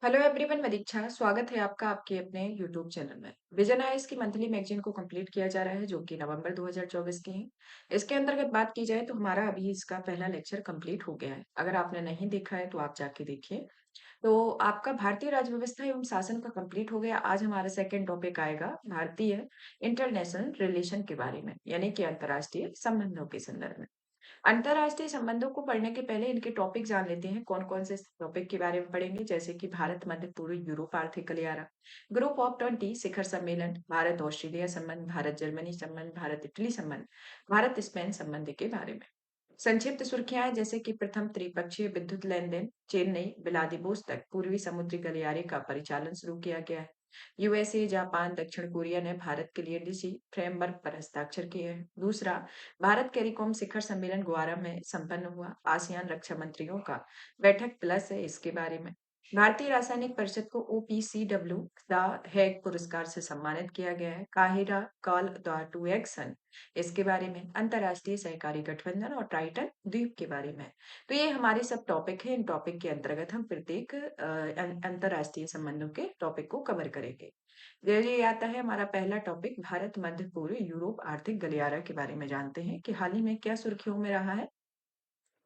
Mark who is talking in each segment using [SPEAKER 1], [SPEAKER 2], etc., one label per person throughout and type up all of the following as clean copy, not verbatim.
[SPEAKER 1] Hello everyone, मैं दीक्षा। स्वागत है आपका आपके अपने यूट्यूब चैनल में। विजन आइस की मंथली मैगजीन को कंप्लीट किया जा रहा है, जो कि नवंबर 2024 की है। इसके अंतर्गत बात की जाए तो हमारा अभी इसका पहला लेक्चर कंप्लीट हो गया है। अगर आपने नहीं देखा है तो आप जाके देखिए। तो आपका भारतीय राज्य व्यवस्था एवं शासन का कंप्लीट हो गया। आज हमारा सेकंड टॉपिक आएगा भारतीय इंटरनेशनल रिलेशन के बारे में, यानी कि अंतर्राष्ट्रीय संबंधों के संदर्भ में। अंतरराष्ट्रीय संबंधों को पढ़ने के पहले इनके टॉपिक जान लेते हैं। कौन कौन से टॉपिक के बारे में पढ़ेंगे, जैसे कि भारत मध्य पूर्व यूरोप आर्थिक गलियारा, ग्रुप ऑफ 20 शिखर सम्मेलन, भारत ऑस्ट्रेलिया संबंध, भारत जर्मनी संबंध, भारत इटली संबंध, भारत स्पेन संबंध के बारे में। संक्षिप्त सुर्खियां हैं, जैसे कि प्रथम त्रिपक्षीय विद्युत लेन देन, चेन्नई व्लादिवोस्तोक पूर्वी समुद्री गलियारे का परिचालन शुरू किया गया है। यूएसए, जापान, दक्षिण कोरिया ने भारत के लिए डीसी फ्रेमवर्क पर हस्ताक्षर किए हैं। दूसरा, भारत कैरिकॉम शिखर सम्मेलन ग्वारा में संपन्न हुआ। आसियान रक्षा मंत्रियों का बैठक प्लस है इसके बारे में। भारतीय रासायनिक परिषद को ओपीसीडब्ल्यू द हेग पुरस्कार से सम्मानित किया गया है। Cairo call the two action, इसके बारे में। अंतर्राष्ट्रीय सहकारी गठबंधन और टाइटन द्वीप के बारे में। तो ये हमारे सब टॉपिक है। इन टॉपिक के अंतर्गत हम प्रत्येक अंतर्राष्ट्रीय संबंधों के टॉपिक को कवर करेंगे। ये आता है हमारा पहला टॉपिक, भारत मध्य पूर्व यूरोप आर्थिक गलियारा के बारे में जानते हैं कि हाल ही में क्या सुर्खियों में रहा है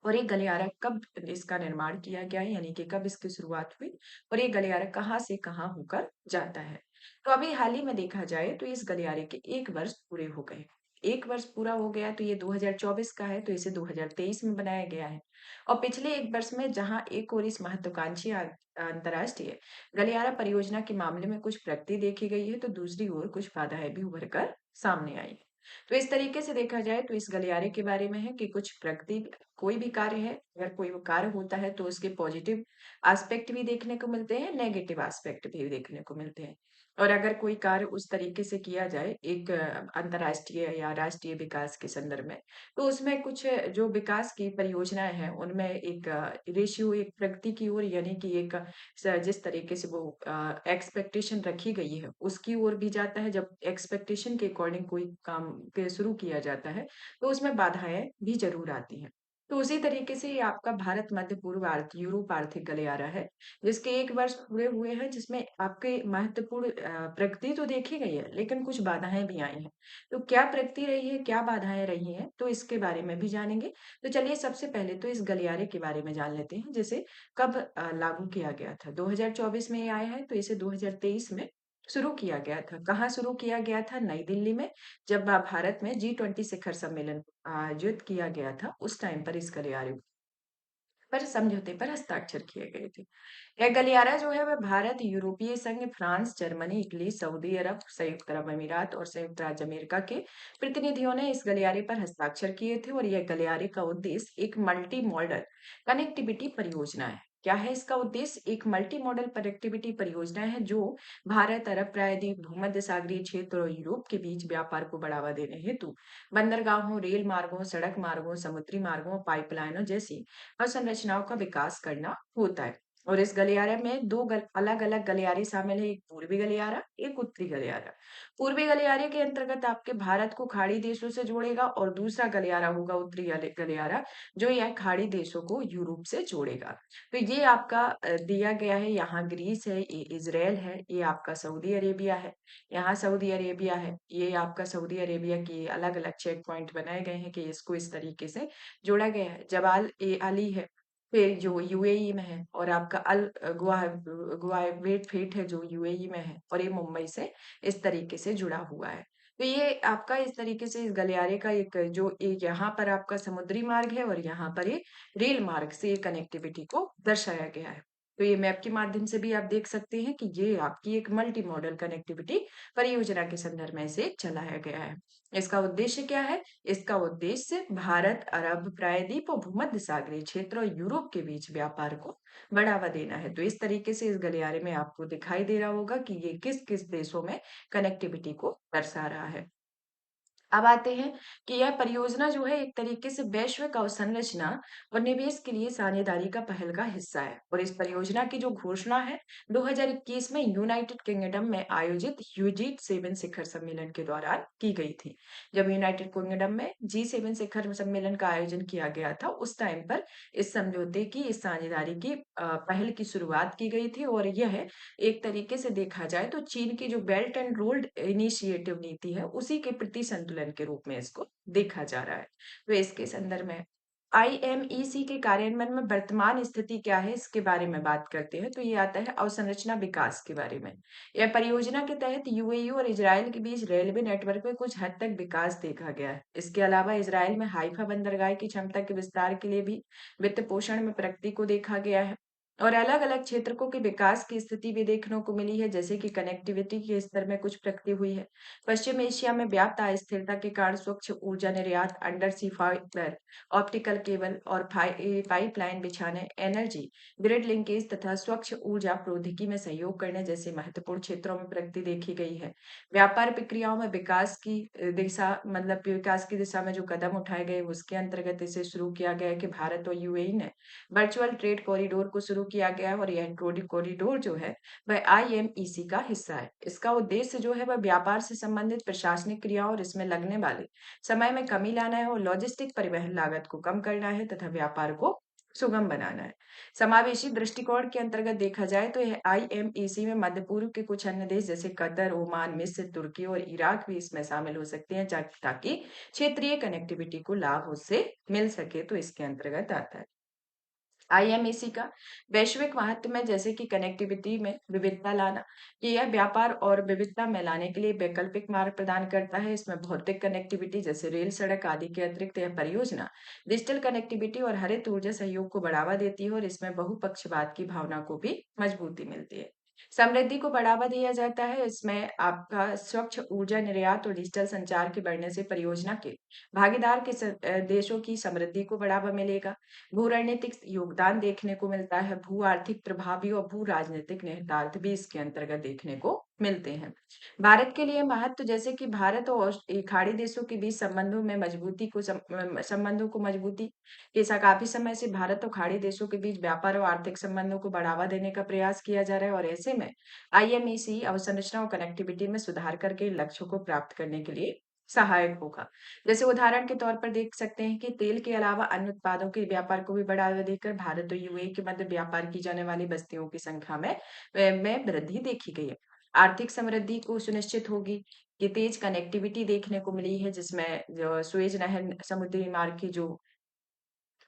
[SPEAKER 1] और ये गलियारा कब इसका निर्माण किया गया है, यानी कि कब इसकी शुरुआत हुई और ये गलियारा कहाँ से कहाँ होकर जाता है। तो अभी हाल ही में देखा जाए तो इस गलियारे के 1 वर्ष पूरे हो गए। 1 वर्ष पूरा हो गया, तो ये 2024 का है, तो इसे 2023 में बनाया गया है। और पिछले 1 वर्ष में जहां एक और इस महत्वाकांक्षी अंतर्राष्ट्रीय गलियारा परियोजना के मामले में कुछ प्रगति देखी गई है, तो दूसरी ओर कुछ बाधाएं भी उभर कर सामने आई है। तो इस तरीके से देखा जाए तो इस गलियारे के बारे में है कि कुछ प्रगति, कोई भी कार्य है, अगर कोई वो कार्य होता है तो उसके पॉजिटिव एस्पेक्ट भी देखने को मिलते हैं, नेगेटिव एस्पेक्ट भी देखने को मिलते हैं। और अगर कोई कार्य उस तरीके से किया जाए एक अंतर्राष्ट्रीय या राष्ट्रीय विकास के संदर्भ में, तो उसमें कुछ जो विकास की परियोजनाएं हैं उनमें एक रेशियो, एक प्रगति की ओर, यानी कि एक जिस तरीके से वो एक्सपेक्टेशन रखी गई है उसकी ओर भी जाता है। जब एक्सपेक्टेशन के अकॉर्डिंग कोई काम के शुरू किया जाता है तो उसमें बाधाएं भी जरूर आती हैं। तो उसी तरीके से ये आपका भारत मध्य पूर्व यूरोप आर्थिक गलियारा है, जिसके 1 वर्ष पूरे हुए हैं, जिसमें आपके महत्वपूर्ण प्रगति तो देखी गई है, लेकिन कुछ बाधाएं भी आई हैं। तो क्या प्रगति रही है, क्या बाधाएं रही हैं, तो इसके बारे में भी जानेंगे। तो चलिए सबसे पहले तो इस गलियारे के बारे में जान लेते हैं, जैसे कब लागू किया गया था। 2024 में ये आया है, तो इसे 2023 में शुरू किया गया था। कहाँ शुरू किया गया था? नई दिल्ली में। जब भारत में G20 शिखर सम्मेलन आयोजित किया गया था, उस टाइम पर इस गलियारे पर समझौते पर हस्ताक्षर किए गए थे। यह गलियारा जो है वह भारत, यूरोपीय संघ, फ्रांस, जर्मनी, इटली, सऊदी अरब, संयुक्त अरब अमीरात और संयुक्त राज्य अमेरिका के प्रतिनिधियों ने इस गलियारे पर हस्ताक्षर किए थे। और यह गलियारे का उद्देश्य एक मल्टी मॉडल कनेक्टिविटी परियोजना है। क्या है इसका उद्देश्य? एक मल्टी मॉडल कनेक्टिविटी परियोजना है जो भारत, अरब प्रायद्वीप, भूमध्य सागरीय क्षेत्र और यूरोप के बीच व्यापार को बढ़ावा देने हेतु बंदरगाहों, रेल मार्गों, सड़क मार्गों, समुद्री मार्गों, पाइपलाइनों जैसी अवसंरचनाओं का विकास करना होता है। और इस गलियारे में दो अलग अलग गलियारे शामिल है, एक पूर्वी गलियारा, एक उत्तरी गलियारा। पूर्वी गलियारे के अंतर्गत आपके भारत को खाड़ी देशों से जोड़ेगा और दूसरा गलियारा होगा उत्तरी गलियारा, जो यह खाड़ी देशों को यूरोप से जोड़ेगा। तो ये आपका दिया गया है। यहाँ ग्रीस है, ये इजराइल है, ये आपका सऊदी अरेबिया है, यहाँ सऊदी अरेबिया है, ये आपका सऊदी अरेबिया की अलग अलग चेक पॉइंट बनाए गए हैं कि इसको इस तरीके से जोड़ा गया है। जबाल ए अली है, फिर जो यूएई में है, और आपका अल गुवाइवेट फेट है जो यूएई में है, और ये मुंबई से इस तरीके से जुड़ा हुआ है। तो ये आपका इस तरीके से इस गलियारे का एक जो एक यहाँ पर आपका समुद्री मार्ग है और यहाँ पर ये रेल मार्ग से ये कनेक्टिविटी को दर्शाया गया है। तो ये मैप के माध्यम से भी आप देख सकते हैं कि ये आपकी एक मल्टी मॉडल कनेक्टिविटी परियोजना के संदर्भ में से चलाया गया है। इसका उद्देश्य क्या है? इसका उद्देश्य भारत, अरब प्रायद्वीप और भूमध्य सागरीय क्षेत्र और यूरोप के बीच व्यापार को बढ़ावा देना है। तो इस तरीके से इस गलियारे में आपको दिखाई दे रहा होगा कि ये किस किस देशों में कनेक्टिविटी को दर्शा रहा है। अब आते हैं कि यह परियोजना जो है एक तरीके से वैश्विक अवसंरचना और निवेश के लिए साझेदारी का पहल का हिस्सा है और इस परियोजना की जो घोषणा है 2021 में यूनाइटेड किंगडम में आयोजित यूजीट 7 शिखर सम्मेलन के दौरान की गई थी। जब यूनाइटेड किंगडम में G7 शिखर सम्मेलन का आयोजन किया गया था उस टाइम पर इस समझौते की इस साझेदारी की पहल की शुरुआत की गई थी और यह एक तरीके से देखा जाए तो चीन की जो बेल्ट एंड रोड इनिशिएटिव नीति है उसी के प्रति संतुलन के रूप में इसको देखा जा रहा है। तो इसके संदर्भ में आईएमईसी के कार्यान्वयन में वर्तमान स्थिति क्या है इसके बारे में बात करते हैं। तो ये आता है अवसंरचना विकास के बारे में। यह परियोजना के तहत यूएई और इजराइल के बीच रेलवे नेटवर्क में कुछ हद तक विकास देखा गया है। इसके अलावा इजराइल में हाइफा बंदरगाह की क्षमता के विस्तार के लिए भी वित्त पोषण में प्रगति को देखा गया है और अलग-अलग क्षेत्रकों के विकास की स्थिति भी देखने को मिली है, जैसे कि कनेक्टिविटी के स्तर में कुछ प्रगति हुई है। पश्चिम एशिया में व्याप्त अस्थिरता के कारण स्वच्छ ऊर्जा निर्यात, under sea fiber, optical cable और पाइपलाइन बिछाने, एनर्जी, ग्रिड लिंकेज तथा स्वच्छ ऊर्जा प्रौद्योगिकी में सहयोग करने जैसे महत्वपूर्ण क्षेत्रों में प्रगति देखी गई है। व्यापार प्रक्रियाओं में विकास की दिशा मतलब विकास की दिशा में जो कदम उठाए गए उसके अंतर्गत इसे शुरू किया गया है कि भारत और यूएई ने वर्चुअल ट्रेड कॉरिडोर को शुरू किया गया है और यह ट्रेड कॉरिडोर जो है वह आईएमईसी का हिस्सा है। इसका उद्देश्य जो है वह व्यापार से संबंधित प्रशासनिक क्रियाओं और इसमें लगने वाले समय में कमी लाना है और लॉजिस्टिक परिवहन लागत को कम करना है तथा व्यापार को सुगम बनाना है। समावेशी दृष्टिकोण के अंतर्गत देखा जाए तो यह आईएमईसी में मध्य पूर्व के कुछ अन्य देश जैसे कतर, ओमान, मिस्र, तुर्की और इराक भी इसमें शामिल हो सकते हैं ताकि क्षेत्रीय कनेक्टिविटी को लाभ उससे मिल सके। तो इसके अंतर्गत आता है आईएमएसी का वैश्विक महत्व में जैसे कि कनेक्टिविटी में विविधता लाना, कि यह व्यापार और विविधता में लाने के लिए वैकल्पिक मार्ग प्रदान करता है। इसमें भौतिक कनेक्टिविटी जैसे रेल, सड़क आदि के अतिरिक्त यह परियोजना डिजिटल कनेक्टिविटी और हरित ऊर्जा सहयोग को बढ़ावा देती है और इसमें बहुपक्षवाद की भावना को भी मजबूती मिलती है। समृद्धि को बढ़ावा दिया जाता है। इसमें आपका स्वच्छ ऊर्जा निर्यात और डिजिटल संचार के बढ़ने से परियोजना के भागीदार के देशों की समृद्धि को बढ़ावा मिलेगा। भू रणनीतिक योगदान देखने को मिलता है, भू आर्थिक प्रभावी और भू राजनीतिक निहितार्थ भी इसके अंतर्गत देखने को मिलते हैं। भारत के लिए महत्व जैसे कि भारत और खाड़ी देशों के बीच संबंधों को मजबूती के साथ काफी समय से भारत और खाड़ी देशों के बीच व्यापार और आर्थिक संबंधों को बढ़ावा देने का प्रयास किया जा रहा है और ऐसे में आईएमईसी अवसंरचना और कनेक्टिविटी में सुधार करके इन लक्ष्यों को प्राप्त करने के लिए सहायक होगा। जैसे उदाहरण के तौर पर देख सकते हैं कि तेल के अलावा अन्य उत्पादों के व्यापार को भी बढ़ावा देकर भारत और यूएई के मध्य व्यापार की जाने वाली बस्तियों की संख्या में वृद्धि देखी गई है। आर्थिक समृद्धि को सुनिश्चित होगी। ये तेज कनेक्टिविटी देखने को मिली है जिसमें जो सुएज नहर समुद्री मार्ग की जो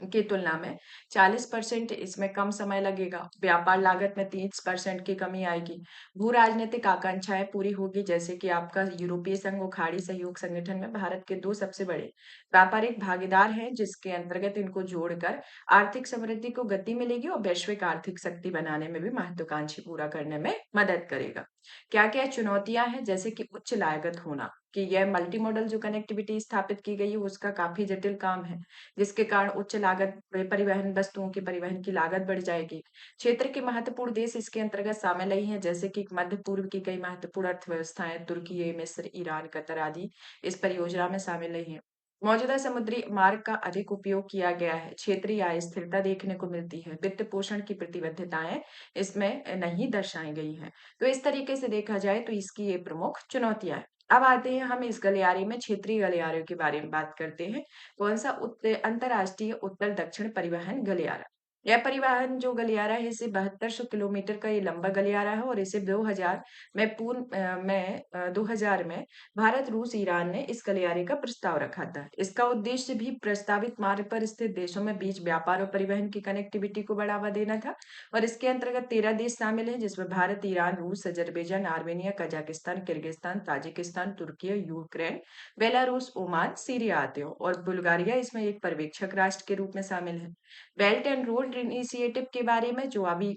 [SPEAKER 1] की तुलना में 40% इसमें कम समय लगेगा। व्यापार लागत में 30% की कमी आएगी। भू राजनीतिक आकांक्षाएं पूरी होगी जैसे कि आपका यूरोपीय संघ और खाड़ी सहयोग संगठन में भारत के 2 सबसे बड़े व्यापारिक भागीदार हैं जिसके अंतर्गत इनको जोड़कर आर्थिक समृद्धि को गति मिलेगी और वैश्विक आर्थिक शक्ति बनाने में भी महत्वाकांक्षी पूरा करने में मदद करेगा। क्या-क्या चुनौतियां हैं जैसे कि उच्च लागत होना, कि यह मल्टी मॉडल जो कनेक्टिविटी स्थापित की गई है उसका काफी जटिल काम है जिसके कारण उच्च लागत परिवहन वस्तुओं के परिवहन की लागत बढ़ जाएगी। क्षेत्र के महत्वपूर्ण देश इसके अंतर्गत शामिल नहीं है जैसे कि मध्य पूर्व की कई महत्वपूर्ण अर्थव्यवस्थाएं तुर्की, मिस्र, ईरान, कतर आदि इस परियोजना में शामिल नहीं है। मौजूदा समुद्री मार्ग का अधिक उपयोग किया गया है। क्षेत्रीय अस्थिरता देखने को मिलती है। वित्त पोषण की प्रतिबद्धताएं इसमें नहीं दर्शाई गई हैं। तो इस तरीके से देखा जाए तो इसकी ये प्रमुख चुनौतियां हैं। अब आते हैं हम इस गलियारे में क्षेत्रीय गलियारे के बारे में बात करते हैं। कौन सा अंतरराष्ट्रीय उत्तर दक्षिण परिवहन गलियारा। यह परिवहन जो गलियारा है इसे 7200 किलोमीटर का ये लंबा गलियारा है और इसे 2000 में भारत, रूस, ईरान ने इस गलियारे का प्रस्ताव रखा था। इसका उद्देश्य भी प्रस्तावित मार्ग पर स्थित देशों में बीच व्यापार और परिवहन की कनेक्टिविटी को बढ़ावा देना था और इसके अंतर्गत 13 देश शामिल हैं जिसमें भारत, ईरान, रूस, Azerbaijan, Armenia, Kazakhstan, Kyrgyzstan, Tajikistan, तुर्की, यूक्रेन, बेलारूस, ओमान, सीरिया आते हो और बुल्गारिया इसमें एक पर्यवेक्षक राष्ट्र के रूप में शामिल है। बेल्ट एंड रोड इनिशिएटिव के बारे में जो अभी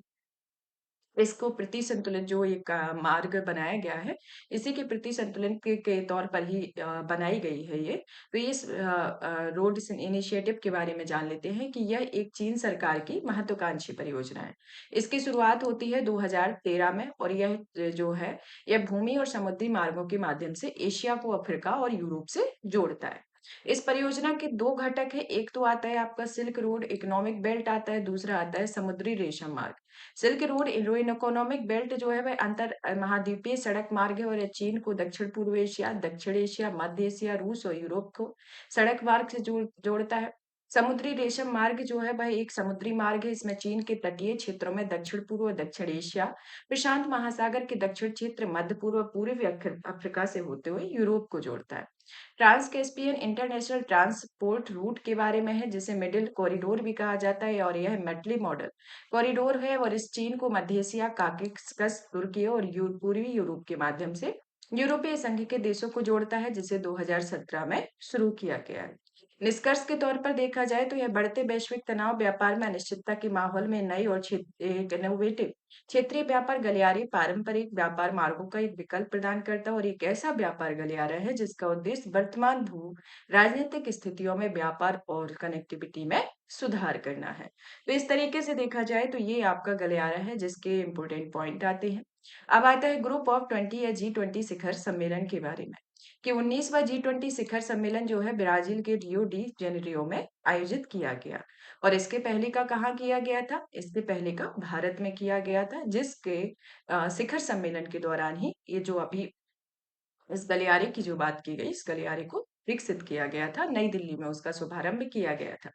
[SPEAKER 1] इसको प्रति संतुलित जो एक मार्ग बनाया गया है, इसी के प्रति संतुलन के तौर पर ही बनाई गई है ये। तो इस रोड्स इनिशिएटिव के बारे में जान लेते हैं कि यह एक चीन सरकार की महत्वाकांक्षी परियोजना है। इसकी शुरुआत होती है 2013 में और यह जो है, यह भूमि और समुद्री मार्गों के माध्यम से एशिया को अफ्रीका और यूरोप से जोड़ता है। इस परियोजना के 2 घटक हैं, एक तो आता है आपका सिल्क रोड इकोनॉमिक बेल्ट आता है, दूसरा आता है समुद्री रेशम मार्ग। सिल्क रोड इकोनॉमिक बेल्ट जो है वह अंतर महाद्वीपीय सड़क मार्ग है और यह चीन को दक्षिण पूर्व एशिया, दक्षिण एशिया, मध्य एशिया, रूस और यूरोप को सड़क मार्ग से जोड़ता है। समुद्री रेशम मार्ग जो है वह एक समुद्री मार्ग है। इसमें चीन के तटीय क्षेत्रों में दक्षिण पूर्व और दक्षिण एशिया, प्रशांत महासागर के दक्षिण क्षेत्र, मध्य पूर्व और पूर्वी अफ्रीका से होते हुए यूरोप को जोड़ता है। Trans Caspian international transport route के बारे में है, जिसे मिडिल कॉरिडोर भी कहा जाता है और यह मेटली मॉडल कॉरिडोर है और इस चीन को मध्य एशिया, काकेशस, तुर्की और पूर्वी यूरोप के माध्यम से यूरोपीय संघ के देशों को जोड़ता है, जिसे 2017 में शुरू किया गया है। निष्कर्ष के तौर पर देखा जाए तो यह बढ़ते वैश्विक तनाव, व्यापार में अनिश्चितता के माहौल में नई और इनोवेटिव क्षेत्रीय व्यापार गलियारे पारंपरिक व्यापार मार्गों का एक विकल्प प्रदान करता है और एक ऐसा व्यापार गलियारा है जिसका उद्देश्य वर्तमान भू राजनीतिक स्थितियों में व्यापार और कनेक्टिविटी में सुधार करना है। तो इस तरीके से देखा जाए तो ये आपका गलियारा है जिसके इम्पोर्टेंट पॉइंट आते हैं। अब आता है ग्रुप ऑफ 20 या G20 शिखर सम्मेलन के बारे में कि 19वां G20 शिखर सम्मेलन जो है ब्राजील के रियो डी जेनेरियो में आयोजित किया गया और इसके पहले का कहाँ किया गया था? इससे पहले का भारत में किया गया था, जिसके शिखर सम्मेलन के दौरान ही ये जो अभी इस गलियारे की जो बात की गई, इस गलियारे को विकसित किया गया था, नई दिल्ली में उसका शुभारंभ किया गया था।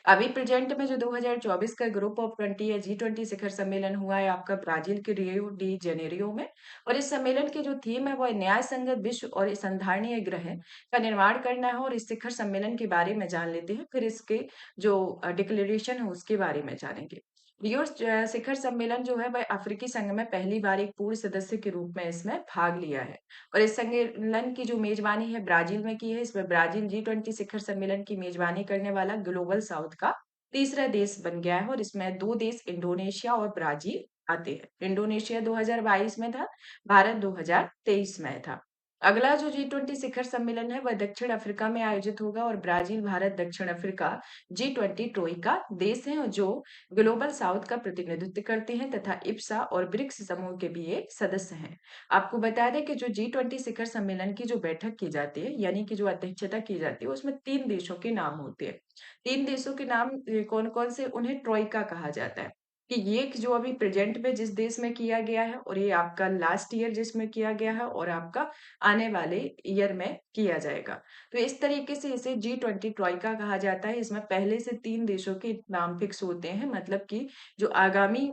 [SPEAKER 1] अभी प्रेजेंट में जो 2024 का ग्रुप ऑफ 20 या G20 शिखर सम्मेलन हुआ है आपका ब्राजील के रियो डी जेनेरियो में और इस सम्मेलन की जो थीम है वो न्याय संगत विश्व और संधारणीय ग्रह का निर्माण करना है और इस शिखर सम्मेलन के बारे में जान लेते हैं, फिर इसके जो डिक्लेरेशन है उसके बारे में जानेंगे। रियो शिखर सम्मेलन जो है वह अफ्रीकी संघ में पहली बार एक पूर्ण सदस्य के रूप में इसमें भाग लिया है और इस सम्मेलन की जो मेजबानी है ब्राजील में की है। इसमें ब्राजील G20 शिखर सम्मेलन की मेजबानी करने वाला ग्लोबल साउथ का तीसरा देश बन गया है और इसमें 2 देश इंडोनेशिया और ब्राजील आते हैं। इंडोनेशिया 2022 में था, भारत 2023 में था। अगला जो G20 शिखर सम्मेलन है वह दक्षिण अफ्रीका में आयोजित होगा और ब्राजील, भारत, दक्षिण अफ्रीका G20 ट्रोइका देश हैं जो ग्लोबल साउथ का प्रतिनिधित्व करते हैं तथा इप्सा और ब्रिक्स समूह के भी ये सदस्य हैं। आपको बता दें कि जो G20 शिखर सम्मेलन की जो बैठक की जाती है, यानी कि जो अध्यक्षता की जाती है, उसमें 3 देशों के नाम होते हैं। 3 देशों के नाम कौन-कौन से? उन्हें ट्रोइका कहा जाता है कि ये जो अभी प्रेजेंट में जिस देश में किया गया है और ये आपका लास्ट ईयर जिसमें किया गया है और आपका आने वाले ईयर में किया जाएगा। तो इस तरीके से इसे G20 ट्रोइका कहा जाता है। इसमें पहले से 3 देशों के नाम फिक्स होते हैं, मतलब कि जो आगामी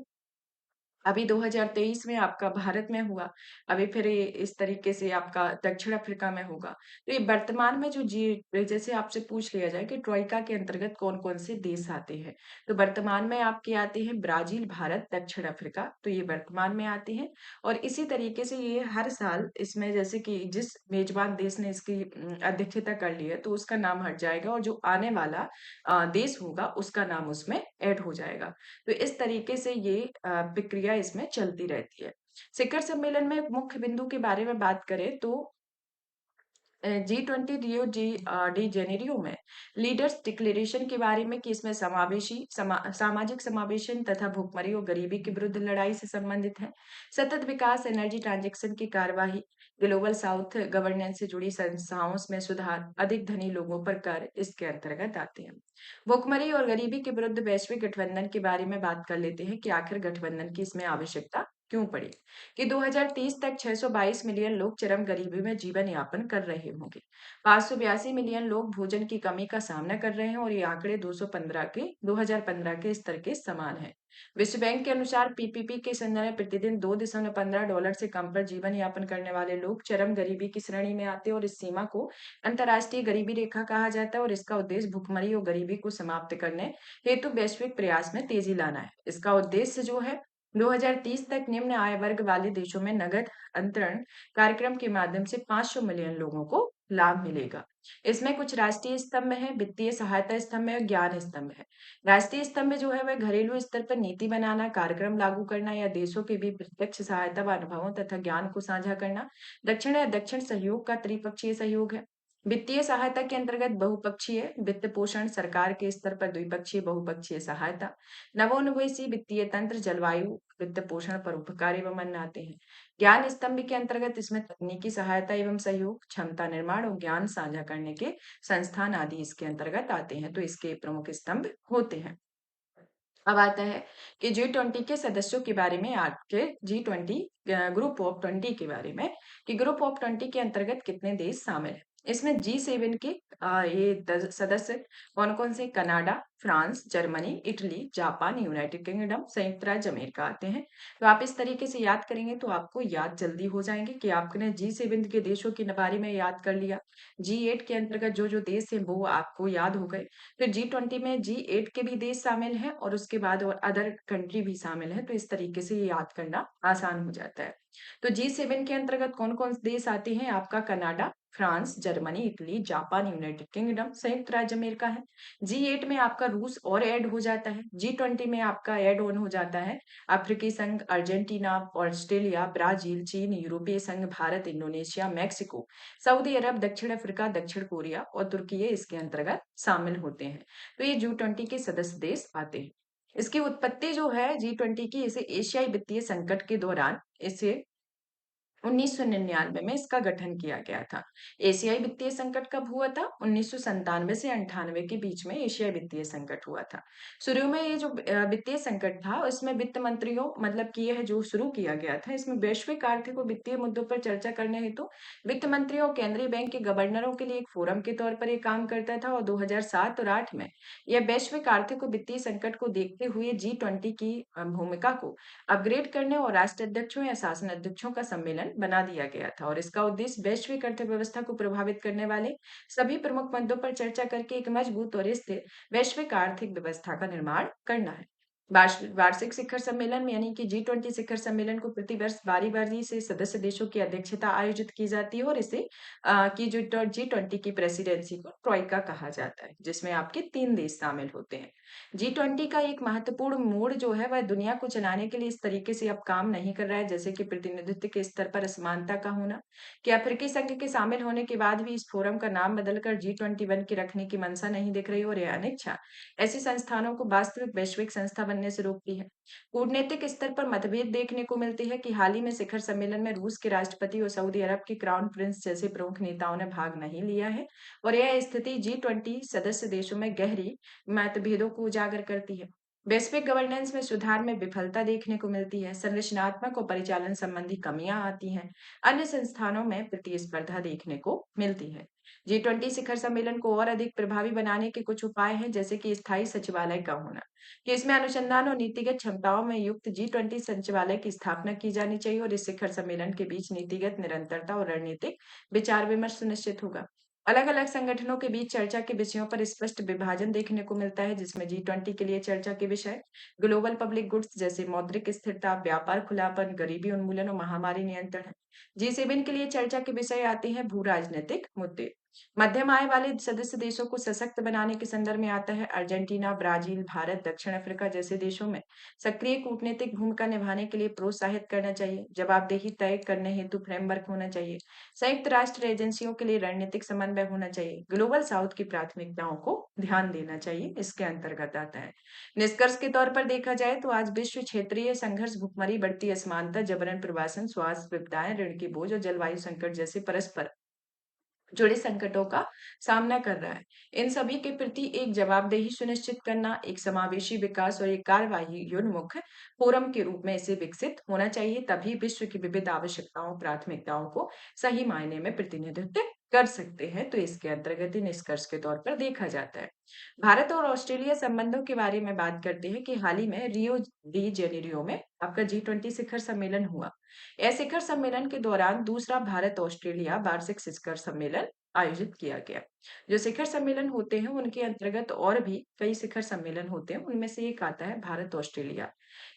[SPEAKER 1] अभी 2023 में आपका भारत में हुआ, अभी फिर ये इस तरीके से आपका दक्षिण अफ्रीका में होगा। तो ये वर्तमान में जो जैसे आपसे पूछ लिया जाए कि ट्रोइका के अंतर्गत कौन-कौन से देश आते हैं, तो वर्तमान में आपके आते हैं ब्राज़ील, भारत, दक्षिण अफ्रीका, तो ये वर्तमान में आते हैं और इसी तरीके से ये हर साल इसमें जैसे कि जिस मेज़बान देश ने इसकी अध्यक्षता कर ली है, तो उसका नाम हट जाएगा और जो आने वाला देश होगा, उसका नाम उसमें ऐड हो जाएगा। तो इस तरीके से ये प्रक्रिया इसमें चलती रहती है। शिखर सम्मेलन में मुख्य बिंदु के बारे में बात करें तो G20 डी जेनेरियो में लीडर्स डिक्लेरेशन के बारे में कि इसमें सामाजिक समावेशन तथा भुखमरी और गरीबी के विरुद्ध लड़ाई से संबंधित है। सतत विकास, एनर्जी ट्रांजैक्शन की कार्यवाही, ग्लोबल साउथ गवर्नेंस से जुड़ी संस्थाओं में सुधार, अधिक धनी लोगों पर कर इसके अंतर्गत आते हैं। भुखमरी और गरीबी के विरुद्ध वैश्विक गठबंधन के बारे में बात कर लेते हैं कि आखिर गठबंधन की इसमें आवश्यकता क्यों पड़ी? कि 2030 तक 622 मिलियन लोग चरम गरीबी में जीवन यापन कर रहे होंगे। 582 मिलियन लोग भोजन की कमी का सामना कर रहे हैं और ये आंकड़े 2015 के स्तर के समान है। विश्व बैंक के अनुसार पीपीपी के संदर्भ में प्रतिदिन $2.15 से कम पर जीवन यापन करने वाले लोग चरम गरीबी की श्रेणी में आते हैं और इस सीमा को अंतर्राष्ट्रीय गरीबी रेखा कहा जाता है और इसका उद्देश्य भुखमरी और गरीबी को समाप्त करने हेतु वैश्विक प्रयास में तेजी लाना है। इसका उद्देश्य जो है 2030 तक निम्न आय वर्ग वाले देशों में नगद अंतरण कार्यक्रम के माध्यम से 500 मिलियन लोगों को लाभ मिलेगा। इसमें कुछ राष्ट्रीय स्तंभ है, वित्तीय सहायता स्तंभ है और ज्ञान स्तंभ है। राष्ट्रीय स्तंभ जो है वह घरेलू स्तर पर नीति बनाना, कार्यक्रम लागू करना या देशों के बीच प्रत्यक्ष सहायता व अनुभवों तथा ज्ञान को साझा करना। दक्षिण या दक्षिण सहयोग का त्रिपक्षीय सहयोग है। वित्तीय सहायता के अंतर्गत बहुपक्षीय वित्त पोषण, सरकार के स्तर पर द्विपक्षीय बहुपक्षीय सहायता, नवोन्वेषी वित्तीय तंत्र, जलवायु वित्त पोषण, परोपकार एवं अन्य आते हैं। ज्ञान स्तंभ के अंतर्गत इसमें तकनीकी सहायता एवं सहयोग, क्षमता निर्माण और ज्ञान साझा करने के संस्थान आदि इसके अंतर्गत आते हैं। तो इसके प्रमुख स्तंभ होते हैं। अब आता है कि G20 के सदस्यों के बारे में, आपके G20 ग्रुप ऑफ 20 के बारे में, कि ग्रुप ऑफ 20 के अंतर्गत कितने देश शामिल हैं। इसमें G7 के सदस्य कौन कौन से? Canada, France, Germany, Italy, Japan, United kingdom, संयुक्त राज्य अमेरिका आते हैं। तो आप इस तरीके से याद करेंगे तो आपको याद जल्दी हो जाएंगे कि आपने G7 के देशों के बारे में याद कर लिया। G8 के अंतर्गत जो जो देश है वो आपको याद हो गए। फिर G20 में G8 के भी देश शामिल हैं और उसके बाद और अदर कंट्री भी शामिल है। तो इस तरीके से ये याद करना आसान हो जाता है। तो G7 के अंतर्गत कौन कौन से देश आते हैं? आपका Canada, France, Germany, Italy, Japan, United kingdom, संयुक्त राज्य अमेरिका है। G8 में आपका रूस और ऐड हो जाता है। G20 में आपका ऐड ऑन हो जाता है अफ्रीकी संघ, अर्जेंटीना, ऑस्ट्रेलिया, ब्राजील, चीन, यूरोपीय संघ, भारत, इंडोनेशिया, मैक्सिको, सऊदी अरब, दक्षिण अफ्रीका, दक्षिण कोरिया और तुर्की इसके अंतर्गत शामिल होते हैं। तो ये G20 के सदस्य देश आते हैं। इसकी उत्पत्ति जो है G20 की, इसे एशियाई वित्तीय संकट के दौरान इसे 1999 में इसका गठन किया गया था। एशियाई वित्तीय संकट कब हुआ था? 1997 से 98 के बीच में एशियाई वित्तीय संकट हुआ था। शुरू में ये जो वित्तीय संकट था उसमें वित्त मंत्रियों, मतलब कि यह जो शुरू किया गया था, इसमें वैश्विक आर्थिक और वित्तीय मुद्दों पर चर्चा करने हेतु वित्त मंत्रियों और केंद्रीय बैंक के गवर्नरों के लिए एक फोरम के तौर पर ये काम करता था। और 2007 और 8 में यह वैश्विक आर्थिक और वित्तीय संकट को देखते हुए G20 की भूमिका को अपग्रेड करने और राष्ट्र अध्यक्षों या शासन अध्यक्षों का सम्मेलन बना दिया गया था। और इसका उद्देश्य वैश्विक अर्थव्यवस्था को प्रभावित करने वाले सभी प्रमुख मुद्दों पर चर्चा करके एक मजबूत और स्थिर वैश्विक आर्थिक व्यवस्था का निर्माण करना है। वार्षिक शिखर सम्मेलन में, यानी कि G20 शिखर सम्मेलन को प्रतिवर्ष बारी बारी से सदस्य देशों की अध्यक्षता आयोजित की जाती है और इसे की जो G20 की प्रेसिडेंसी को ट्रॉइका कहा जाता है, जिसमें आपके 3 देश शामिल होते हैं। G20 का एक महत्वपूर्ण मोड़ जो है वह दुनिया को चलाने के लिए इस तरीके से अब काम नहीं कर रहा है, जैसे कि प्रतिनिधित्व के स्तर पर असमानता का होना, कि अफ्रीकी संघ के शामिल होने के बाद भी इस फोरम का नाम बदलकर G21 के रखने की मंशा नहीं दिख रही और यह अनिच्छा ऐसे संस्थानों को वास्तविक वैश्विक संस्था बनने से रोकती है। कूटनीतिक स्तर पर मतभेद देखने को मिलती है कि हाल ही में शिखर सम्मेलन में रूस के राष्ट्रपति और सऊदी अरब के क्राउन प्रिंस जैसे प्रमुख नेताओं ने भाग नहीं लिया है और यह स्थिति G20 सदस्य देशों में गहरी मतभेदों को उजागर करती है। वैश्विक गवर्नेंस में सुधार में विफलता देखने को मिलती है, संरचनात्मक और परिचालन संबंधी कमियां आती हैं, अन्य संस्थानों में प्रतिस्पर्धा देखने को मिलती है। G20 शिखर सम्मेलन को और अधिक प्रभावी बनाने के कुछ उपाय हैं, जैसे कि स्थायी सचिवालय का होना, कि इसमें अनुसंधान और नीतिगत क्षमताओं में युक्त G20 सचिवालय की स्थापना की जानी चाहिए और इस शिखर सम्मेलन के बीच नीतिगत निरंतरता और रणनीतिक विचार विमर्श सुनिश्चित होगा। अलग-अलग संगठनों के बीच चर्चा के विषयों पर स्पष्ट विभाजन देखने को मिलता है, जिसमें G20 के लिए चर्चा के विषय ग्लोबल पब्लिक गुड्स जैसे मौद्रिक स्थिरता, व्यापार खुलापन, गरीबी उन्मूलन और महामारी नियंत्रण है। G7 के लिए चर्चा के विषय आते हैं भू राजनीतिक मुद्दे। मध्यम आय वाले सदस्य देशों को सशक्त बनाने के संदर्भ में आता है अर्जेंटीना, ब्राजील, भारत, दक्षिण अफ्रीका जैसे देशों में सक्रिय कूटनीतिक भूमिका निभाने के लिए प्रोत्साहित करना चाहिए। जवाबदेही तय करने हेतु फ्रेमवर्क होना चाहिए। संयुक्त राष्ट्र एजेंसियों के लिए रणनीतिक समन्वय होना चाहिए। ग्लोबल साउथ की प्राथमिकताओं को ध्यान देना चाहिए, इसके अंतर्गत आता है। निष्कर्ष के तौर पर देखा जाए तो आज विश्व क्षेत्रीय संघर्ष, भुखमरी, बढ़ती असमानता, जबरन प्रवासन, स्वास्थ्य विपदाएं, ऋण की बोझ और जलवायु संकट जैसे परस्पर जुड़े संकटों का सामना कर रहा है। इन सभी के प्रति एक जवाबदेही सुनिश्चित करना, एक समावेशी विकास और एक कार्यवाही योन्मुख फोरम के रूप में इसे विकसित होना चाहिए, तभी विश्व की विविध आवश्यकताओं, प्राथमिकताओं को सही मायने में प्रतिनिधित्व कर सकते हैं। तो इसके अंतर्गत ही निष्कर्ष के तौर पर देखा जाता है। भारत और ऑस्ट्रेलिया संबंधों के बारे में बात करते हैं कि हाल ही में रियो डी जेनेरियो में आपका G20 शिखर सम्मेलन हुआ। यह शिखर सम्मेलन के दौरान दूसरा भारत ऑस्ट्रेलिया वार्षिक शिखर सम्मेलन आयोजित किया गया। जो शिखर सम्मेलन होते हैं उनके अंतर्गत और भी कई शिखर सम्मेलन होते हैं, उनमें से एक आता है भारत ऑस्ट्रेलिया।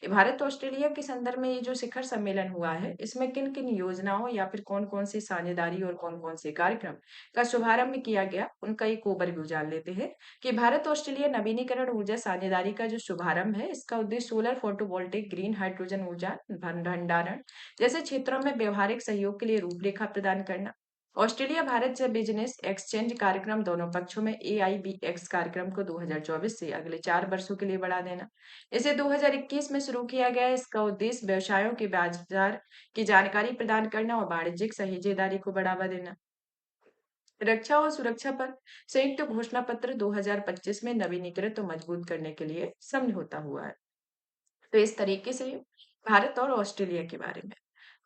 [SPEAKER 1] ये भारत ऑस्ट्रेलिया के संदर्भ में ये जो शिखर सम्मेलन हुआ है, इसमें किन किन योजनाओं या फिर कौन कौन सी साझेदारी और कौन कौन से कार्यक्रम का शुभारंभ किया गया, उनका एक ओवरव्यू जान लेते हैं। कि भारत ऑस्ट्रेलिया नवीनीकरण ऊर्जा साझेदारी का जो शुभारंभ है, इसका उद्देश्य सोलर फोटोवोल्टिक ग्रीन हाइड्रोजन ऊर्जा भंडारण जैसे क्षेत्रों में व्यवहारिक सहयोग के लिए रूपरेखा प्रदान करना। ऑस्ट्रेलिया भारत से बिजनेस एक्सचेंज कार्यक्रम दोनों पक्षों में AIBX कार्यक्रम को 2024 से अगले 4 वर्षों के लिए बढ़ा देना। इसे 2021 में शुरू किया गया है। इसका उद्देश्य व्यवसायों के बाजार की जानकारी प्रदान करना और वाणिज्यिक साझेदारी को बढ़ावा देना। रक्षा और सुरक्षा पर संयुक्त घोषणा पत्र 2025 में नवीनीकृत और मजबूत करने के लिए समझौता हुआ है। तो इस तरीके से भारत और ऑस्ट्रेलिया के बारे में।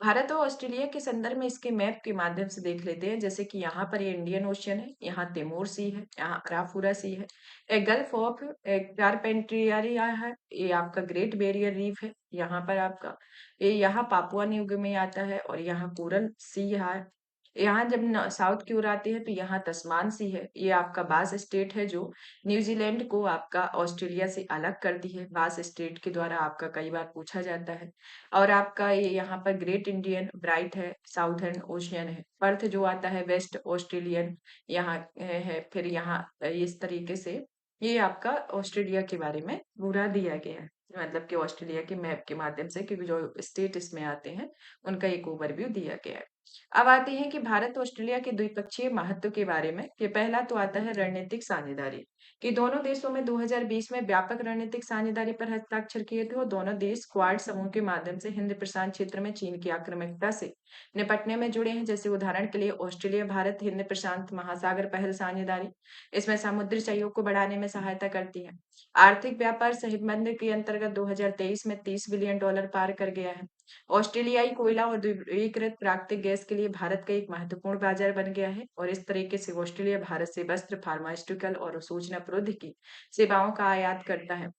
[SPEAKER 1] भारत और ऑस्ट्रेलिया के संदर्भ में इसके मैप के माध्यम से देख लेते हैं। जैसे कि यहाँ पर ये इंडियन ओशियन है, यहाँ तिमोर सी है, यहाँ अराफुरा सी है, एक गल्फ ऑफ कार्पेंट्रियारिया है, ये आपका ग्रेट बैरियर रीफ है, यहाँ पर आपका ये यहाँ पापुआ न्यू गिनी आता है और यहाँ कोरल सी है। यहाँ जब साउथ की ओर आते हैं तो यहाँ तस्मान सी है, ये आपका बास स्टेट है जो न्यूजीलैंड को आपका ऑस्ट्रेलिया से अलग करती है। बास स्टेट के द्वारा आपका कई बार पूछा जाता है। और आपका ये यहाँ पर ग्रेट इंडियन ब्राइट है, साउथर्न ओशियन है। पर्थ जो आता है वेस्ट ऑस्ट्रेलियन यहाँ है। फिर यहाँ इस तरीके से ये आपका ऑस्ट्रेलिया के बारे में पूरा दिया गया है, मतलब कि ऑस्ट्रेलिया के मैप के माध्यम से, क्योंकि जो स्टेट इसमें आते हैं उनका एक ओवरव्यू दिया गया है। अब आते हैं कि भारत ऑस्ट्रेलिया के द्विपक्षीय महत्व के बारे में। कि पहला तो आता है रणनीतिक साझेदारी, कि दोनों देशों में 2020 में व्यापक रणनीतिक साझेदारी पर हस्ताक्षर किए थे और दोनों देश क्वाड समूह के माध्यम से हिंद प्रशांत क्षेत्र में चीन की आक्रामकता से निपटने में जुड़े हैं। जैसे उदाहरण के लिए ऑस्ट्रेलिया भारत हिंद प्रशांत महासागर पहल साझेदारी, इसमें समुद्री सहयोग को बढ़ाने में सहायता करती है। आर्थिक व्यापार संबंध के अंतर्गत 2023 में $30 बिलियन पार कर गया है। ऑस्ट्रेलियाई कोयला और द्रवीकृत प्राकृतिक गैस के लिए भारत का एक महत्वपूर्ण बाजार बन गया है और इस तरीके से ऑस्ट्रेलिया भारत से वस्त्र, फार्मास्यूटिकल और सूचना प्रौद्योगिकी सेवाओं का आयात करता है।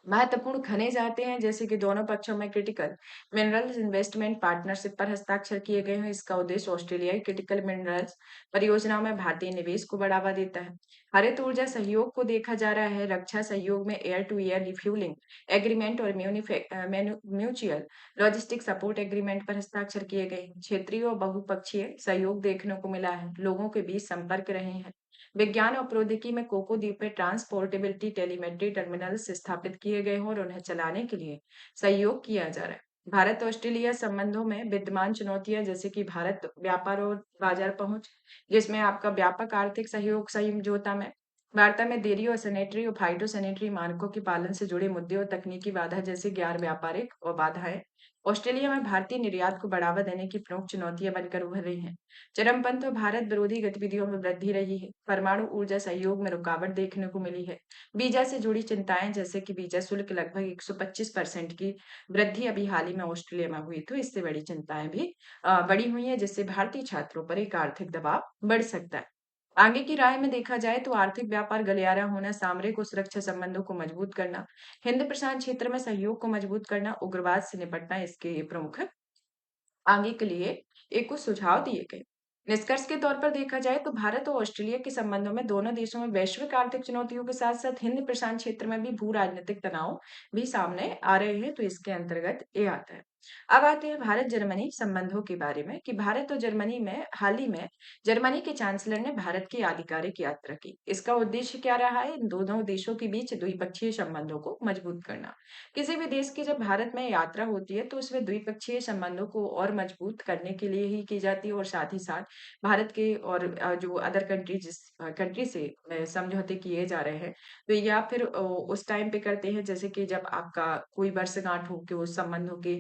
[SPEAKER 1] महत्वपूर्ण खनिज आते हैं, जैसे कि दोनों पक्षों में क्रिटिकल मिनरल्स इन्वेस्टमेंट पार्टनरशिप पर हस्ताक्षर किए गए हैं। इसका उद्देश्य ऑस्ट्रेलियाई क्रिटिकल मिनरल्स परियोजनाओं में भारतीय निवेश को बढ़ावा देता है। हरित ऊर्जा सहयोग को देखा जा रहा है। रक्षा सहयोग में air to air refueling agreement और म्यूचुअल लॉजिस्टिक सपोर्ट एग्रीमेंट पर हस्ताक्षर किए गए। क्षेत्रीय और बहुपक्षीय सहयोग देखने को मिला है। लोगों के बीच संपर्क रहे हैं। विज्ञान और प्रौद्योगिकी में कोको द्वीप में ट्रांसपोर्टेबिलिटी टेलीमेट्री टर्मिनल्स स्थापित किए गए हैं और उन्हें चलाने के लिए सहयोग किया जा रहा है। भारत ऑस्ट्रेलिया संबंधों में विद्यमान चुनौतियां, जैसे कि भारत व्यापार और बाजार पहुंच, जिसमें आपका व्यापक आर्थिक सहयोग समझौता में वार्ता में देरी और सैनिटरी और फाइटो सैनिटरी मानकों के पालन से जुड़े मुद्दे और तकनीकी बाधा जैसे गैर व्यापारिक और बाधाएं ऑस्ट्रेलिया में भारतीय निर्यात को बढ़ावा देने की प्रमुख चुनौतियां बनकर उभर रही हैं। चरमपंथ और भारत विरोधी गतिविधियों में वृद्धि रही है। परमाणु ऊर्जा सहयोग में रुकावट देखने को मिली है। वीजा से जुड़ी चिंताएं, जैसे कि वीजा शुल्क लगभग 125% की वृद्धि अभी हाल ही में ऑस्ट्रेलिया में हुई, तो इससे बड़ी चिंताएं भी बढ़ी हुई हैं, जिससे भारतीय छात्रों पर एक आर्थिक दबाव बढ़ सकता है। आगे की राय में देखा जाए तो आर्थिक व्यापार गलियारा होना, सामरिक और सुरक्षा संबंधों को मजबूत करना, हिंद प्रशांत क्षेत्र में सहयोग को मजबूत करना, उग्रवाद से निपटना, इसके ये प्रमुख आगे के लिए एक कुछ सुझाव दिए गए। निष्कर्ष के तौर पर देखा जाए तो भारत और ऑस्ट्रेलिया के संबंधों में दोनों देशों में वैश्विक आर्थिक चुनौतियों के साथ साथ हिंद प्रशांत क्षेत्र में भी भू राजनीतिक तनाव भी सामने आ रहे हैं, तो इसके अंतर्गत ये आता है। अब आते हैं भारत जर्मनी संबंधों के बारे में। कि भारत और जर्मनी में हाल ही में जर्मनी के चांसलर ने भारत की आधिकारिक यात्रा की। इसका उद्देश्य क्या रहा है? इन दोनों देशों के बीच द्विपक्षीय संबंधों को मजबूत करना। किसी भी देश की जब भारत में यात्रा होती है तो उसमें द्विपक्षीय संबंधों को और मजबूत करने के लिए ही की जाती है और साथ ही साथ भारत के और जो अदर कंट्री जिस कंट्री से समझौते किए जा रहे हैं, तो या फिर उस टाइम पे करते हैं, जैसे कि जब आपका कोई वर्षगांठ हो के उस संबंधों के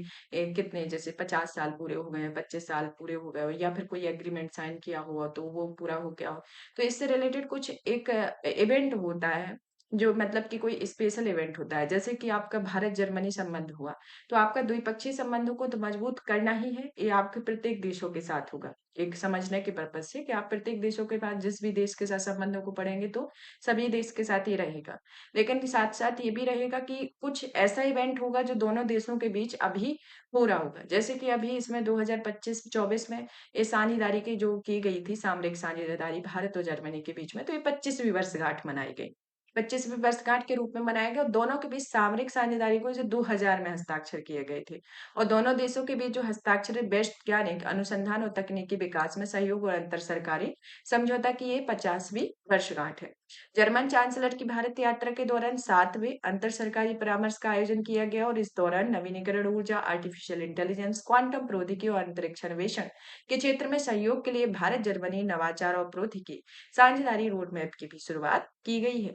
[SPEAKER 1] कितने, जैसे 50 साल पूरे हो गए, 25 साल पूरे हो गए, या फिर कोई एग्रीमेंट साइन किया हुआ तो वो पूरा हो गया हो, तो इससे रिलेटेड कुछ एक इवेंट होता है जो मतलब कि कोई स्पेशल इवेंट होता है, जैसे कि आपका भारत-जर्मनी संबंध हुआ, तो आपका द्विपक्षीय संबंधों को तो मजबूत करना ही है, ये आपके प्रत्येक देशों के साथ होगा। एक समझने के पर्पज़ से कि आप प्रत्येक देशों के पास जिस भी देश के साथ संबंधों को पढ़ेंगे तो सभी देश के साथ ये रहेगा। लेकिन साथ-साथ ये भी रहेगा कि कुछ ऐसा इवेंट होगा जो दोनों देशों के बीच अभी हो रहा होगा। जैसे कि अभी इसमें 2025-24 में ये साझेदारी की जो की गई थी सामरिक साझेदारी भारत और जर्मनी के बीच में, तो ये 25वीं वर्षगांठ मनाई गई। 25वीं वर्षगांठ के रूप में मनाया गया और दोनों के बीच सामरिक साझेदारी को जो 2000 में हस्ताक्षर किए गए थे और दोनों देशों के बीच जो हस्ताक्षरित वैश्विक अनुसंधान और तकनीकी विकास में सहयोग और अंतर सरकारी समझौता की ये 50वीं वर्षगांठ है। जर्मन चांसलर की भारत यात्रा के दौरान 7वें अंतर सरकारी परामर्श का आयोजन किया गया और इस दौरान नवीनीकरण ऊर्जा, आर्टिफिशियल इंटेलिजेंस, क्वांटम प्रौद्योगिकी और अंतरिक्ष अन्वेषण के क्षेत्र में सहयोग के लिए भारत जर्मनी नवाचार और प्रौद्योगिकी साझेदारी रोड मैप की भी शुरुआत की गई है।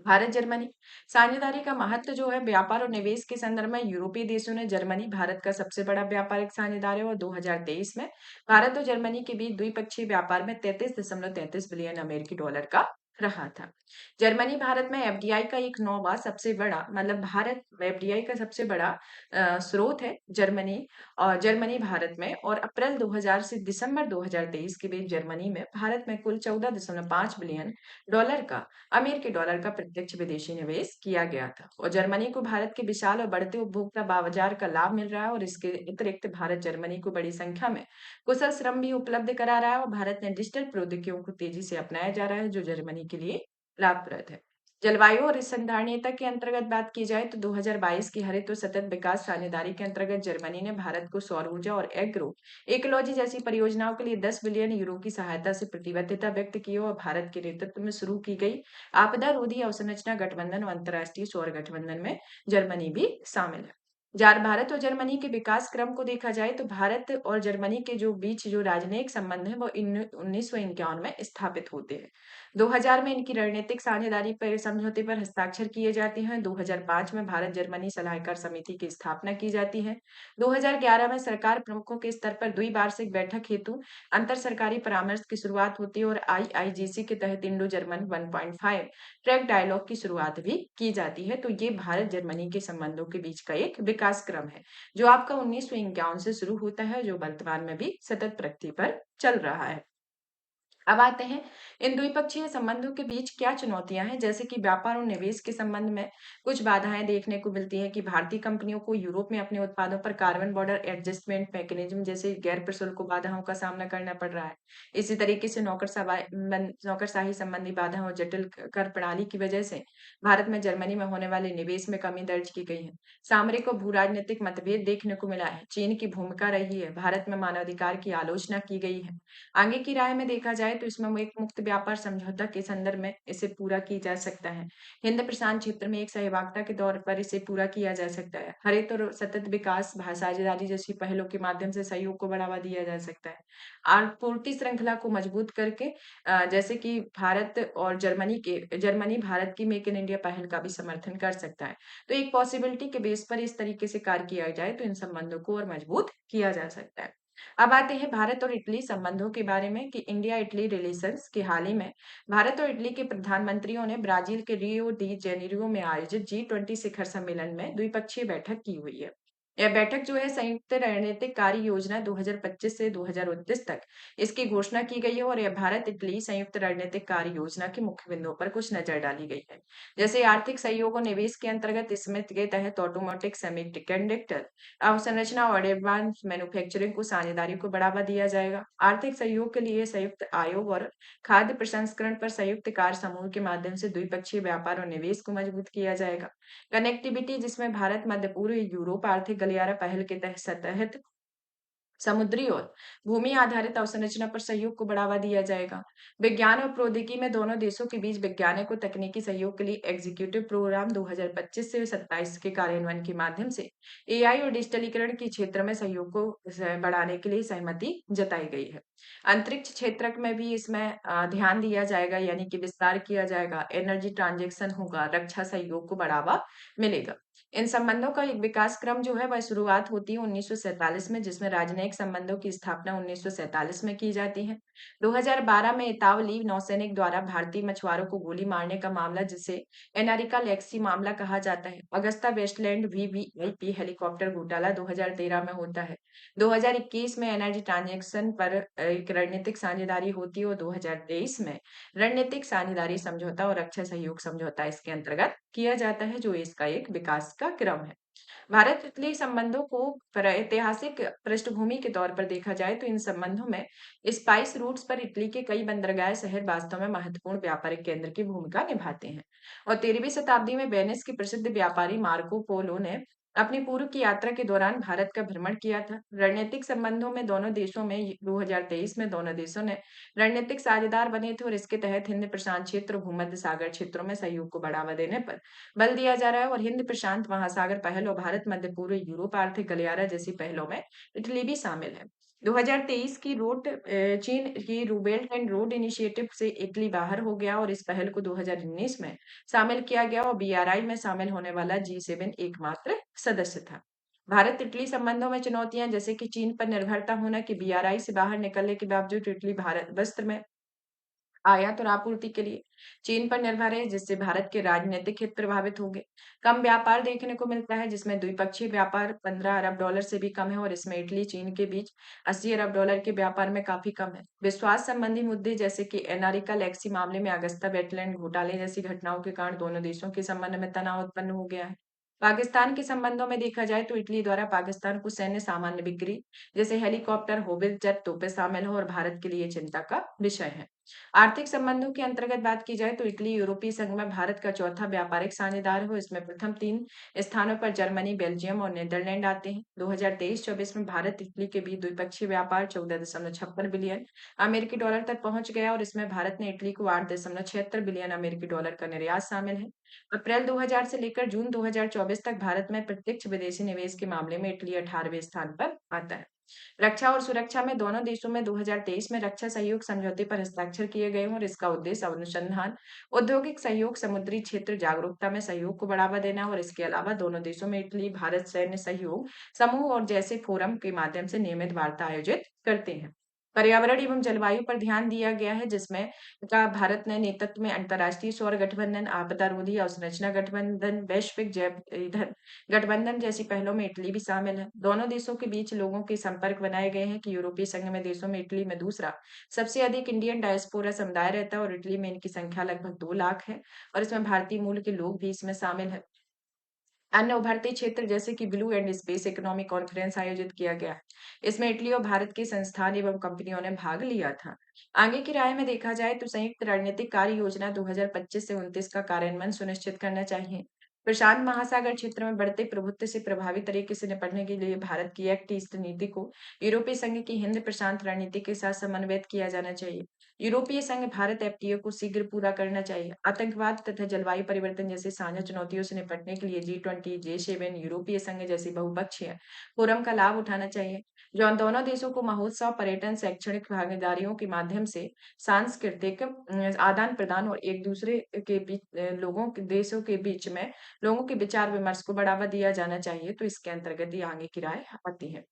[SPEAKER 1] भारत जर्मनी साझेदारी का महत्व जो है व्यापार और निवेश के संदर्भ में यूरोपीय देशों ने जर्मनी भारत का सबसे बड़ा व्यापारिक साझेदार है और 2023 में भारत और जर्मनी के बीच द्विपक्षीय व्यापार में 33.33 बिलियन अमेरिकी डॉलर का रहा था। जर्मनी भारत में एफडीआई का एक नौवा सबसे बड़ा मतलब भारत एफडीआई का सबसे बड़ा स्रोत है जर्मनी और जर्मनी भारत में और अप्रैल 2000 से दिसंबर 2023 के बीच जर्मनी में भारत में कुल 14.5 बिलियन डॉलर का अमेरिकी डॉलर का प्रत्यक्ष विदेशी निवेश किया गया था और जर्मनी को भारत के विशाल और बढ़ते उपभोक्ता बाजार का लाभ मिल रहा है और इसके अतिरिक्त भारत जर्मनी को बड़ी संख्या में कुशल श्रम भी उपलब्ध करा रहा है और भारत ने डिजिटल प्रौद्योगिकियों को तेजी से अपनाया जा रहा है जो जर्मनी के लिए लाभप्रद है। जलवायु और संधारणीयता के अंतर्गत बात की जाए तो 2022 की हरित और सतत विकास साझेदारी के अंतर्गत जर्मनी ने भारत को सौर ऊर्जा और एग्रो इकोलॉजी जैसी परियोजनाओं के लिए 10 बिलियन यूरो की सहायता से प्रतिबद्धता व्यक्त की और भारत के नेतृत्व में शुरू की गई आपदा रोधी अवसंरचना गठबंधन और अंतर्राष्ट्रीय सौर गठबंधन में जर्मनी भी शामिल है। जार भारत और जर्मनी के विकास क्रम को देखा जाए तो भारत और जर्मनी के जो बीच जो राजनयिक संबंध है वो 1951 में स्थापित होते हैं। 2000 में इनकी रणनीतिक साझेदारी पर समझौते पर हस्ताक्षर किए जाते हैं। 2005 में भारत जर्मनी सलाहकार समिति की स्थापना की जाती है। 2011 में सरकार प्रमुखों के स्तर पर द्विवार्षिक बैठक हेतु अंतर सरकारी परामर्श की शुरुआत होती है और आईआईजीसी के तहत इंडो जर्मन 1.5 ट्रैक डायलॉग की शुरुआत भी की जाती है। तो ये भारत जर्मनी के संबंधों के बीच का एक विकास क्रम है जो आपका 1951 से शुरू होता है जो वर्तमान में भी सतत प्रगति पर चल रहा है। अब आते हैं इन द्विपक्षीय संबंधों के बीच क्या चुनौतियां हैं जैसे कि व्यापार और निवेश के संबंध में कुछ बाधाएं देखने को मिलती हैं कि भारतीय कंपनियों को यूरोप में अपने उत्पादों पर कार्बन बॉर्डर एडजस्टमेंट मैकेनिज्म जैसे गैर प्रशुल्क बाधाओं का सामना करना पड़ रहा है। इसी तरीके से नौकरशाही संबंधी बाधाओं और जटिल कर प्रणाली की वजह से भारत में जर्मनी में होने वाले निवेश में कमी दर्ज की गई है। सामरिक और भू राजनीतिक मतभेद देखने को मिला है। चीन की भूमिका रही है। भारत में मानवाधिकार की आलोचना की गई है। आगे की राय में देखा जाए तो इसमें एक मुक्त व्यापार समझौता के संदर्भ में इसे पूरा किया जा सकता है। हिंद प्रशांत क्षेत्र में एक सहभागिता के तौर पर इसे पूरा किया जा सकता है। हरित और सतत विकास साझेदारी जैसी पहलों के माध्यम से सहयोग को बढ़ावा दिया जा सकता है। आपूर्ति श्रृंखला को मजबूत करके जैसे कि भारत और जर्मनी भारत की मेक इन इंडिया पहल का भी समर्थन कर सकता है। तो एक पॉसिबिलिटी के बेस पर इस तरीके से कार्य किया जाए तो इन संबंधों को और मजबूत किया जा सकता है। अब आते हैं भारत और इटली संबंधों के बारे में कि इंडिया इटली रिलेशंस के हाल ही में भारत और इटली के प्रधानमंत्रियों ने ब्राजील के रियो डी जेनेरियो में आयोजित G20 शिखर सम्मेलन में द्विपक्षीय बैठक की हुई है। यह बैठक जो है संयुक्त रणनीतिक कार्य योजना 2025 से 2029 तक इसकी घोषणा की गई है और यह भारत इटली संयुक्त रणनीतिक कार्य योजना के मुख्य बिंदुओं पर कुछ नजर डाली गई है। जैसे आर्थिक सहयोग और निवेश के अंतर्गत इसमें के तहत ऑटोमोटिव सेमीकंडक्टर अवसंरचना और एडवांस मैन्युफैक्चरिंग को साझेदारी को बढ़ावा दिया जाएगा। आर्थिक सहयोग के लिए संयुक्त आयोग और खाद्य प्रसंस्करण पर संयुक्त कार्य समूह के माध्यम से द्विपक्षीय व्यापार और निवेश को मजबूत किया जाएगा। कनेक्टिविटी जिसमें भारत मध्य पूर्व यूरोप आर्थिक गलियारा पहल के तहत समुद्री और भूमि आधारित अवसंरचना पर सहयोग को बढ़ावा दिया जाएगा। विज्ञान और प्रौद्योगिकी में दोनों देशों के बीच वैज्ञानिक और तकनीकी सहयोग के लिए एग्जीक्यूटिव प्रोग्राम 2025 से 27 के कार्यान्वयन के माध्यम से एआई और डिजिटलीकरण के क्षेत्र में सहयोग को बढ़ाने के लिए सहमति जताई गई है। अंतरिक्ष क्षेत्र में भी इसमें ध्यान दिया जाएगा यानी कि विस्तार किया जाएगा। एनर्जी ट्रांजेक्शन होगा, रक्षा सहयोग को बढ़ावा मिलेगा। इन संबंधों का एक विकास क्रम जो है वह शुरुआत होती है 1947 में, जिसमें राजनयिक संबंधों की स्थापना 1947 में की जाती है। 2012 में इतावली नौसैनिक द्वारा भारतीय मछुआरों को गोली मारने का मामला, जिसे एनारिका लेक्सी मामला कहा जाता है, अगस्ता वेस्टलैंड वीवीआईपी हेलीकॉप्टर घोटाला 2013 में होता है। 2021 में एनर्जी ट्रांजैक्शन पर एक रणनीतिक साझेदारी होती है और 2023 में रणनीतिक साझेदारी समझौता और रक्षा सहयोग समझौता इसके अंतर्गत किया जाता है, जो इसका एक विकास का क्रम है। भारत इटली संबंधों को ऐतिहासिक पृष्ठभूमि के तौर पर देखा जाए तो इन संबंधों में स्पाइस रूट्स पर इटली के कई बंदरगाह शहर वास्तव में महत्वपूर्ण व्यापारिक केंद्र की भूमिका निभाते हैं। और 13वीं शताब्दी में वेनिस के प्रसिद्ध व्यापारी मार्को पोलो ने अपनी पूर्व की यात्रा के दौरान भारत का भ्रमण किया था। रणनीतिक संबंधों में दोनों देशों में 2023 में दोनों देशों ने रणनीतिक साझेदार बने थे और इसके तहत हिंद प्रशांत क्षेत्र और भूमध्य सागर क्षेत्रों में सहयोग को बढ़ावा देने पर बल दिया जा रहा है। और हिंद प्रशांत महासागर पहल और भारत मध्य पूर्व यूरोप आर्थिक गलियारा जैसी पहलों में इटली भी शामिल है। 2023 की चीन की बेल्ट एंड रोड इनिशिएटिव से इटली बाहर हो गया और इस पहल को 2019 में शामिल किया गया और बीआरआई में शामिल होने वाला G7 एकमात्र सदस्य था। भारत इटली संबंधों में चुनौतियां जैसे कि चीन पर निर्भरता होना, कि बीआरआई से बाहर निकलने के बावजूद इटली भारत वस्त्र में आयात और आपूर्ति के लिए चीन पर निर्भर है, जिससे भारत के राजनीतिक हित प्रभावित होंगे। कम व्यापार देखने को मिलता है, जिसमें द्विपक्षीय व्यापार 15 अरब डॉलर से भी कम है और इसमें इटली चीन के बीच 80 अरब डॉलर के व्यापार में काफी कम है। विश्वास संबंधी मुद्दे जैसे कि एनारिका लेक्सी मामले में अगस्ता वेटलैंड घोटाले जैसी घटनाओं के कारण दोनों देशों के संबंध में तनाव उत्पन्न हो गया है। पाकिस्तान के संबंधों में देखा जाए तो इटली द्वारा पाकिस्तान को सैन्य सामान बिक्री जैसे हेलीकॉप्टर, होवित्ज जेट तोपे शामिल हो और भारत के लिए चिंता का विषय है। आर्थिक संबंधों की अंतर्गत बात की जाए तो इटली यूरोपीय संघ में भारत का चौथा व्यापारिक साझेदार है। इसमें प्रथम 3 स्थानों पर जर्मनी, बेल्जियम और नीदरलैंड आते हैं। 2023-24 में भारत इटली के बीच द्विपक्षीय व्यापार 14.56 बिलियन अमेरिकी डॉलर तक पहुंच गया और इसमें भारत ने इटली को 8.76 बिलियन अमेरिकी डॉलर का निर्यात शामिल है। अप्रैल 2000 से लेकर जून 2024 तक भारत में प्रत्यक्ष विदेशी निवेश के मामले में इटली 18वें स्थान पर आता है। रक्षा और सुरक्षा में दोनों देशों में 2023 में रक्षा सहयोग समझौते पर हस्ताक्षर किए गए हैं और इसका उद्देश्य अनुसंधान, औद्योगिक सहयोग, समुद्री क्षेत्र जागरूकता में सहयोग को बढ़ावा देना और इसके अलावा दोनों देशों में इटली भारत सैन्य सहयोग समूह और जैसे फोरम के माध्यम से नियमित वार्ता आयोजित करते हैं। पर्यावरण एवं जलवायु पर ध्यान दिया गया है, जिसमें का भारत ने नेतृत्व में अंतर्राष्ट्रीय सौर गठबंधन, आपदा रोधी अवसंरचना गठबंधन, वैश्विक जैव ईंधन गठबंधन जैसी पहलों में इटली भी शामिल है। दोनों देशों के बीच लोगों के संपर्क बनाए गए हैं कि यूरोपीय संघ में देशों में इटली में दूसरा सबसे अधिक इंडियन डायस्पोरा समुदाय रहता है और इटली में इनकी संख्या लगभग 2 लाख है और इसमें भारतीय मूल के लोग भी इसमें शामिल है। अन्य उभरते क्षेत्र जैसे कि blue and space economic conference आयोजित किया गया है। इसमें इटली और भारत के संस्थान एवं कंपनियों ने भाग लिया था। आगे की राय में देखा जाए तो संयुक्त रणनीतिक कार्य योजना 2025 से 29 का कार्यान्वयन सुनिश्चित करना चाहिए। प्रशांत महासागर क्षेत्र में बढ़ते प्रभुत्व से प्रभावी तरीके से निपटने के लिए भारत की एक्ट ईस्ट नीति को यूरोपीय संघ की हिंद प्रशांत रणनीति के साथ समन्वयित किया जाना चाहिए। यूरोपीय संघ भारत एफटीए को शीघ्र पूरा करना चाहिए। आतंकवाद तथा जलवायु परिवर्तन जैसे साझा चुनौतियों से निपटने के लिए G20, G7, यूरोपीय संघ जैसी बहुपक्षीय फोरम का लाभ उठाना चाहिए, जो उन दोनों देशों को महोत्सव, पर्यटन, शैक्षणिक भागीदारियों के माध्यम से सांस्कृतिक आदान प्रदान और एक दूसरे के बीच लोगों के देशों के बीच में लोगों के विचार विमर्श को बढ़ावा दिया जाना चाहिए। तो इसके अंतर्गत ये आगे की राय आती है।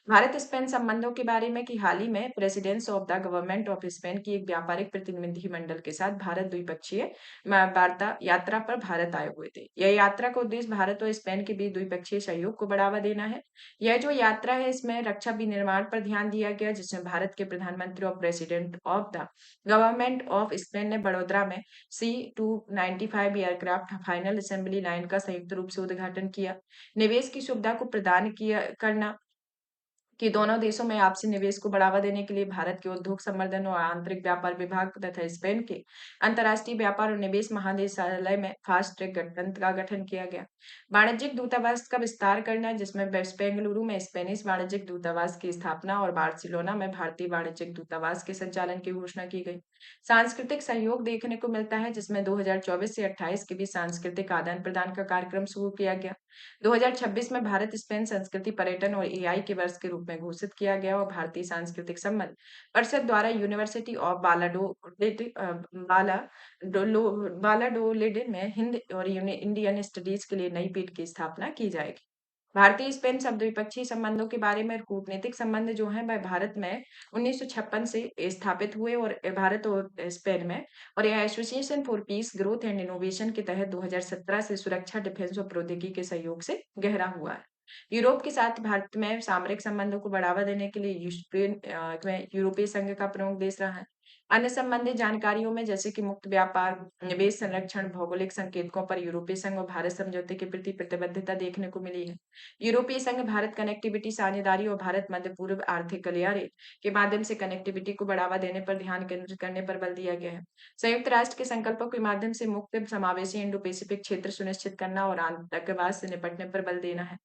[SPEAKER 1] भारत स्पेन संबंधों के बारे में कि हाल ही में presidents of the government of Spain की एक व्यापारिक प्रतिनिधिमंडल के साथ भारत द्विपक्षीय वार्ता यात्रा पर भारत आए हुए थे। यह यात्रा का उद्देश्य भारत और स्पेन के बीच द्विपक्षीय सहयोग को बढ़ावा देना है। यह जो यात्रा है इसमें रक्षा विनिर्माण पर ध्यान दिया गया, जिसमें भारत के प्रधानमंत्री और president of the government of Spain ने बड़ोदरा में C-295 aircraft final assembly line का संयुक्त रूप से उद्घाटन किया। निवेश की सुविधा को प्रदान किया करना कि दोनों देशों में आपसी निवेश को बढ़ावा देने के लिए भारत के उद्योग संवर्धन और आंतरिक व्यापार विभाग तथा स्पेन के अंतर्राष्ट्रीय व्यापार और निवेश महानिदेशालय में फास्ट ट्रैक गठबंधन का गठन किया गया। वाणिज्यिक दूतावास का विस्तार करना, जिसमें वेस्ट बेंगलुरु में स्पेनिश वाणिज्यिक दूतावास की स्थापना और बार्सिलोना में भारतीय वाणिज्यिक दूतावास के संचालन की घोषणा की गई। सांस्कृतिक सहयोग देखने को मिलता है, जिसमें 2024 से 28 के बीच सांस्कृतिक आदान प्रदान का कार्यक्रम शुरू किया गया। 2026 में भारत स्पेन संस्कृति पर्यटन और एआई के वर्ष के रूप में घोषित किया गया और भारतीय सांस्कृतिक संबंध परिषद द्वारा यूनिवर्सिटी ऑफ बालाडोलिड में हिंद और इंडियन स्टडीज के लिए नई पीठ की स्थापना की जाएगी। भारतीय स्पेन सब द्विपक्षीय संबंधों के बारे में कूटनीतिक संबंध जो हैं वह भारत में 1956 से स्थापित हुए और भारत और स्पेन में, और यह association for piece growth and innovation के तहत 2017 से सुरक्षा डिफेंस और प्रौद्योगिकी के सहयोग से गहरा हुआ है। यूरोप के साथ भारत में सामरिक संबंधों को बढ़ावा देने के लिए यूरोपीय संघ का प्रमुख देश रहा है। अन्य संबंधित जानकारियों में जैसे कि मुक्त व्यापार, निवेश संरक्षण, भौगोलिक संकेतकों पर यूरोपीय संघ और भारत समझौते के प्रति प्रतिबद्धता देखने को मिली है। यूरोपीय संघ भारत कनेक्टिविटी साझेदारी और भारत मध्य पूर्व आर्थिक गलियारे के माध्यम से कनेक्टिविटी को बढ़ावा देने पर ध्यान केंद्रित करने पर बल दिया गया है। संयुक्त राष्ट्र के संकल्पों के माध्यम से मुक्त समावेशी इंडो पैसिफिक क्षेत्र सुनिश्चित करना और आतंकवाद से निपटने पर बल देना है।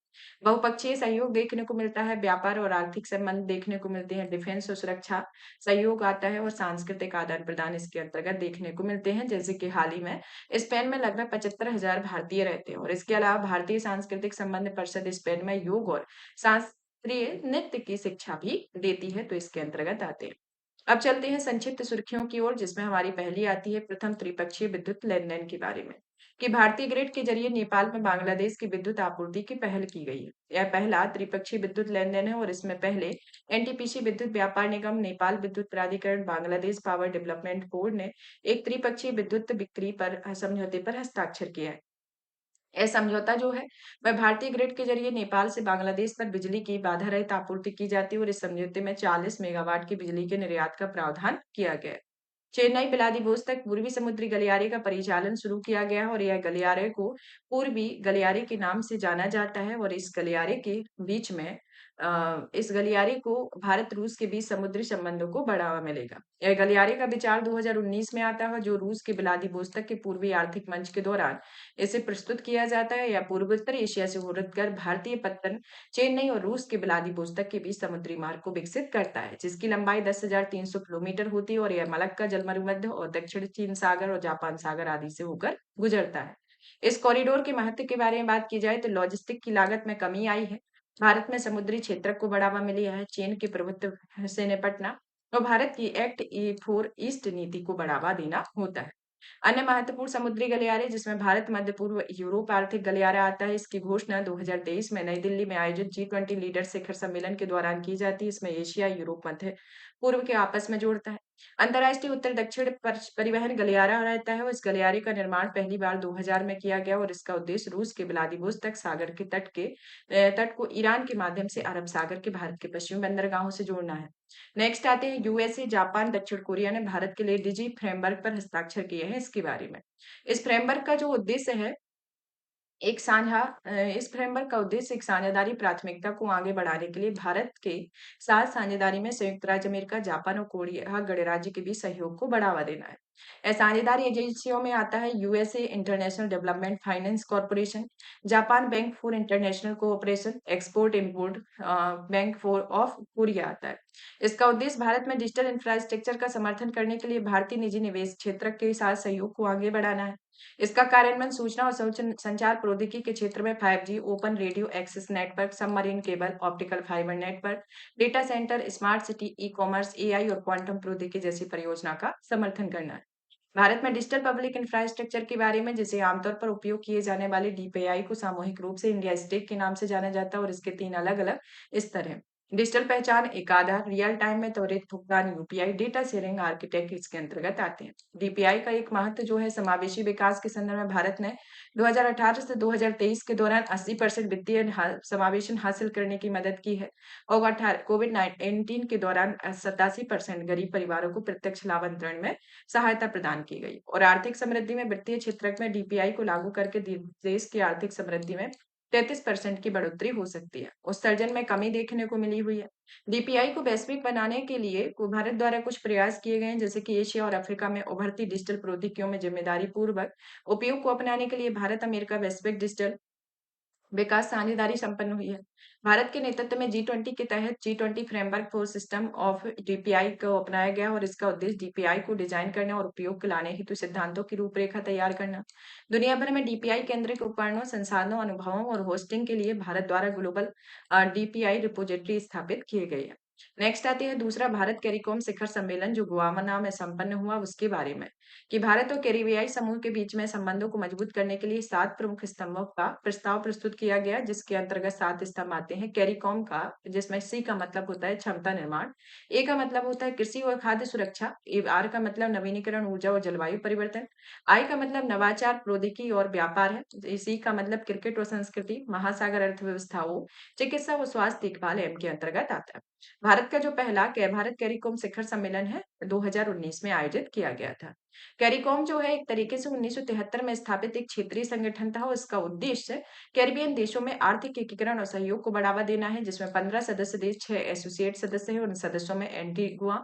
[SPEAKER 1] बहुपक्षीय सहयोग देखने को मिलता है, व्यापार और आर्थिक संबंध देखने को मिलते हैं, डिफेंस और सुरक्षा सहयोग आता है और सांस्कृतिक आदान प्रदान इसके अंतर्गत देखने को मिलते हैं। जैसे कि हाल ही में स्पेन में लगभग 75,000 भारतीय रहते हैं और इसके अलावा भारतीय सांस्कृतिक संबंध परिषद स्पेन में योग और शास्त्रीय नृत्य की शिक्षा भी देती है, तो इसके अंतर्गत आते हैं। अब चलते हैं संक्षिप्त सुर्खियों की ओर, जिसमें हमारी पहली आती है प्रथम त्रिपक्षीय विद्युत लेन-देन के बारे में, कि भारतीय ग्रिड के जरिए नेपाल में बांग्लादेश की विद्युत आपूर्ति की पहल की गई है। यह पहला त्रिपक्षीय विद्युत लेन-देन है और इसमें पहले एनटीपीसी विद्युत व्यापार निगम, नेपाल विद्युत प्राधिकरण, बांग्लादेश पावर डेवलपमेंट बोर्ड ने एक त्रिपक्षीय विद्युत बिक्री पर समझौते पर हस्ताक्षर किया है। यह समझौता जो है वह भारतीय ग्रिड के जरिए नेपाल से बांग्लादेश तक बिजली की बाधा रहित आपूर्ति की जाती है और इस समझौते में 40 मेगावाट की बिजली के निर्यात का प्रावधान किया गया है। चेन्नई व्लादिवोस्तोक पूर्वी समुद्री गलियारे का परिचालन शुरू किया गया है और यह गलियारे को पूर्वी गलियारे के नाम से जाना जाता है और इस गलियारे के बीच में इस गलियारे को भारत रूस के बीच समुद्री संबंधों को बढ़ावा मिलेगा। यह गलियारे का विचार 2019 में आता है जो रूस के व्लादिवोस्तोक के पूर्वी आर्थिक मंच के दौरान इसे प्रस्तुत किया जाता है। यह पूर्वोत्तर एशिया से होकर भारतीय पत्तन, चेन्नई और रूस के व्लादिवोस्तोक के बीच समुद्री मार्ग को विकसित करता है, जिसकी लंबाई 10,300 किलोमीटर होती है और यह मलक्का जलमरुमध्य और दक्षिण चीन सागर और जापान सागर आदि से होकर गुजरता है। इस कॉरिडोर के महत्व के बारे में बात की जाए तो लॉजिस्टिक की लागत में कमी आई है, भारत में समुद्री क्षेत्र को बढ़ावा मिला है, चीन के प्रभुत्व से निपटना और भारत की एक्ट ई फोर ईस्ट नीति को बढ़ावा देना होता है। अन्य महत्वपूर्ण समुद्री गलियारे जिसमें भारत, मध्य पूर्व, यूरोप आर्थिक गलियारा आता है, इसकी घोषणा 2023 में नई दिल्ली में आयोजित G20 लीडर शिखर सम्मेलन के दौरान की जाती है। इसमें एशिया, यूरोप, मध्य पूर्व के आपस में जोड़ता है। अंतर्राष्ट्रीय उत्तर दक्षिण परिवहन गलियारा रहता है और इस गलियारे का निर्माण पहली बार 2000 में किया गया और इसका उद्देश्य रूस के व्लादिवोस्तोक सागर के तट को ईरान के माध्यम से अरब सागर के भारत के पश्चिमी बंदरगाहों से जोड़ना है। नेक्स्ट आते हैं यूएसए, जापान, दक्षिण कोरिया ने भारत के लिए डिजी फ्रेमवर्क पर हस्ताक्षर किए हैं इसके बारे में। इस फ्रेमवर्क का जो उद्देश्य है इस फ्रेमवर्क का उद्देश्य एक साझेदारी प्राथमिकता को आगे बढ़ाने के लिए भारत के साथ साझेदारी में संयुक्त राज्य अमेरिका, जापान और कोरिया गणराज्य के बीच सहयोग को बढ़ावा देना है। साझेदारी एजेंसियों में आता है USA international development finance corporation, Japan bank for international cooperation, export import bank for of Korea आता है। इसका उद्देश्य भारत में डिजिटल इंफ्रास्ट्रक्चर का समर्थन करने के लिए भारतीय निजी निवेश क्षेत्र के साथ सहयोग को आगे बढ़ाना है। इसका कार्यान्वयन सूचना और संचार प्रौद्योगिकी के क्षेत्र में 5G, open radio access network, submarine cable, optical fiber network, data center, smart city, e commerce, AI और क्वांटम प्रौद्योगिकी जैसी परियोजना का समर्थन करना है। भारत में डिजिटल पब्लिक इंफ्रास्ट्रक्चर के बारे में जिसे आमतौर पर उपयोग किए जाने वाले डीपीआई को सामूहिक रूप से इंडिया स्टेक के नाम से जाना जाता है और इसके 3 अलग-अलग स्तर हैं। डिजिटल पहचान, एक आधार, रियल टाइम में त्वरित भुगतान यूपीआई, डेटा शेयरिंग आर्किटेक्ट इसके अंतर्गत आते हैं। डीपीआई का एक महत्व जो है समावेशी विकास के संदर्भ में भारत ने 2018 से 2023 के दौरान 80% वित्तीय समावेशन हासिल करने की मदद की है और कोविड-19 के दौरान 87% गरीब परिवारों को प्रत्यक्ष लाभ अंतरण में सहायता प्रदान की गई और आर्थिक समृद्धि में वित्तीय क्षेत्र में डीपीआई को लागू करके देश की आर्थिक समृद्धि में 33% की बढ़ोतरी हो सकती है। उत्सर्जन में कमी देखने को मिली हुई है। डीपीआई को वैश्विक बनाने के लिए भारत द्वारा कुछ प्रयास किए गए हैं, जैसे कि एशिया और अफ्रीका में उभरती डिजिटल प्रौद्योगिकियों में जिम्मेदारी पूर्वक उपयोग को अपनाने के लिए भारत अमेरिका वैश्विक डिजिटल विकास साझेदारी संपन्न हुई है। भारत के नेतृत्व में G20 के तहत G20 framework for system of DPI को अपनाया गया और इसका उद्देश्य डीपीआई को डिजाइन करने और उपयोग लाने हेतु सिद्धांतों की रूपरेखा तैयार करना। दुनिया भर में डीपीआई केंद्रित उपकरणों, संसाधनों, अनुभवों और होस्टिंग के लिए भारत द्वारा ग्लोबल डीपीआई रिपोजिटरी स्थापित किए गए हैं। नेक्स्ट आती है दूसरा भारत कैरिकॉम शिखर सम्मेलन जो गुआना में संपन्न हुआ उसके बारे में कि भारत और कैरिबियाई समूह के बीच में संबंधों को मजबूत करने के लिए 7 प्रमुख स्तंभों का प्रस्ताव प्रस्तुत किया गया, जिसके अंतर्गत 7 स्तंभ आते हैं। कैरिकॉम का, जिसमें सी का मतलब होता है क्षमता निर्माण, ए का मतलब होता है कृषि और खाद्य सुरक्षा, आर का मतलब नवीनीकरण ऊर्जा और जलवायु परिवर्तन, आई का मतलब नवाचार, प्रौद्योगिकी और व्यापार है, सी का मतलब क्रिकेट और संस्कृति, महासागर अर्थव्यवस्थाओं, चिकित्सा और स्वास्थ्य देखभाल एम के अंतर्गत आता है। भारत का जो पहला भारत कैरिकॉम शिखर सम्मेलन है 2019 में आयोजित किया गया था। कैरिकॉम जो है एक तरीके से 1973 में स्थापित एक क्षेत्रीय संगठन था और इसका उद्देश्य कैरिबियन देशों में आर्थिक एकीकरण और सहयोग को बढ़ावा देना है, जिसमें 15 सदस्य देश, 6 एसोसिएट सदस्य हैं। उन सदस्यों में एंटीगुआ,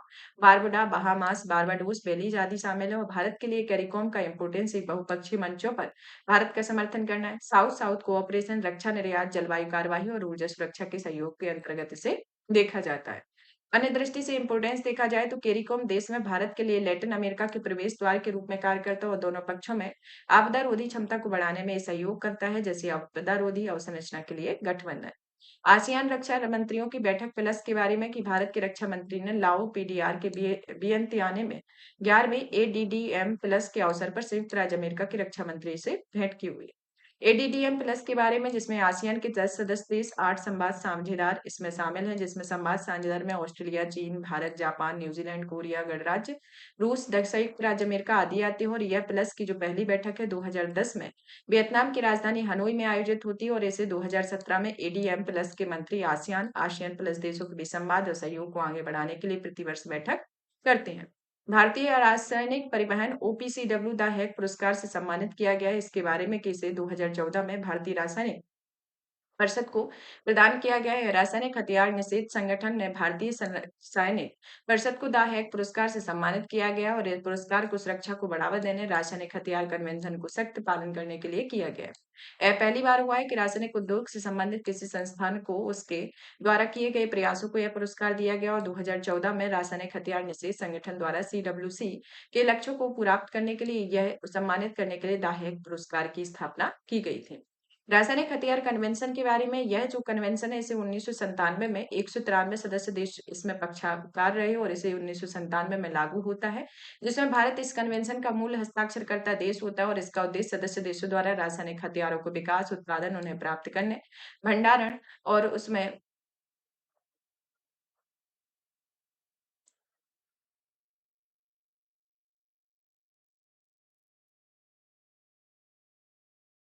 [SPEAKER 1] बारबुडा, बहामास, बारबाडोस, बेलीज आदि शामिल है और भारत के लिए कैरिकॉम का इम्पोर्टेंस एक बहुपक्षीय मंचों पर भारत का समर्थन करना है। साउथ साउथ कोऑपरेशन, रक्षा निर्यात, जलवायु कार्यवाही और ऊर्जा सुरक्षा के सहयोग के अंतर्गत इसे देखा जाता है। अन्य दृष्टि से इम्पोर्टेंस देखा जाए तो केरिकॉम देश में भारत के लिए लैटिन अमेरिका के प्रवेश द्वार के रूप में कार्य करता है और दोनों पक्षों में आपदा रोधी क्षमता को बढ़ाने में सहयोग करता है, जैसे आपदा रोधी अवसंरचना के लिए गठबंधन। आसियान रक्षा मंत्रियों की बैठक प्लस के बारे में कि भारत के रक्षा मंत्री ने लाओ पीडीआर के वियंतियाने में 11वें एडीडीएम प्लस के अवसर पर संयुक्त राज्य अमेरिका के रक्षा मंत्री से भेंट की हुई। एडीडीएम प्लस के बारे में जिसमें आसियान के 10 सदस्य देश, 8 संवाद साझेदार इसमें शामिल हैं, जिसमें संवाद साझेदार में ऑस्ट्रेलिया, चीन, भारत, जापान, न्यूजीलैंड, कोरिया गणराज्य, रूस, संयुक्त राज्य अमेरिका आदि आते हैं और यह प्लस की जो पहली बैठक है 2010 में वियतनाम की राजधानी हनोई में आयोजित होती है और इसे 2017 में एडीएम प्लस के मंत्री आसियान प्लस देशों के बीच संवाद और सहयोग को आगे बढ़ाने के लिए प्रतिवर्ष बैठक करते हैं। भारतीय रासायनिक परिवहन ओपीसीडब्ल्यू द हैक पुरस्कार से सम्मानित किया गया है। इसके बारे में कि इसे 2014 में भारतीय रासायनिक परिषद को प्रदान किया गया है। रासायनिक हथियार निषेध संगठन ने भारतीय सैनिक परिषद को द हैक पुरस्कार से सम्मानित किया गया और इस पुरस्कार को सुरक्षा को बढ़ावा देने, रासायनिक हथियार कन्वेंशन को सख्त पालन करने के लिए किया गया है। यह पहली बार हुआ है कि रासायनिक उद्योग से संबंधित किसी संस्थान को उसके द्वारा किए गए प्रयासों को यह पुरस्कार दिया गया और 2014 में रासायनिक हथियार निषेध संगठन द्वारा सीडब्ल्यूसी के लक्ष्यों को प्राप्त करने के लिए यह सम्मानित करने के लिए द हैक पुरस्कार की स्थापना की गई थी। रासायनिक हथियार कन्वेंशन के बारे में यह जो कन्वेंशन है इसे 1997 में 193 सदस्य देश इसमें पक्षकार रहे और इसे 1997 में लागू होता है, जिसमें भारत इस कन्वेंशन का मूल हस्ताक्षरकर्ता देश होता है और इसका उद्देश्य सदस्य देशों द्वारा रासायनिक हथियारों को विकास, उत्पादन, उन्हें प्राप्त करने, भंडारण और उसमें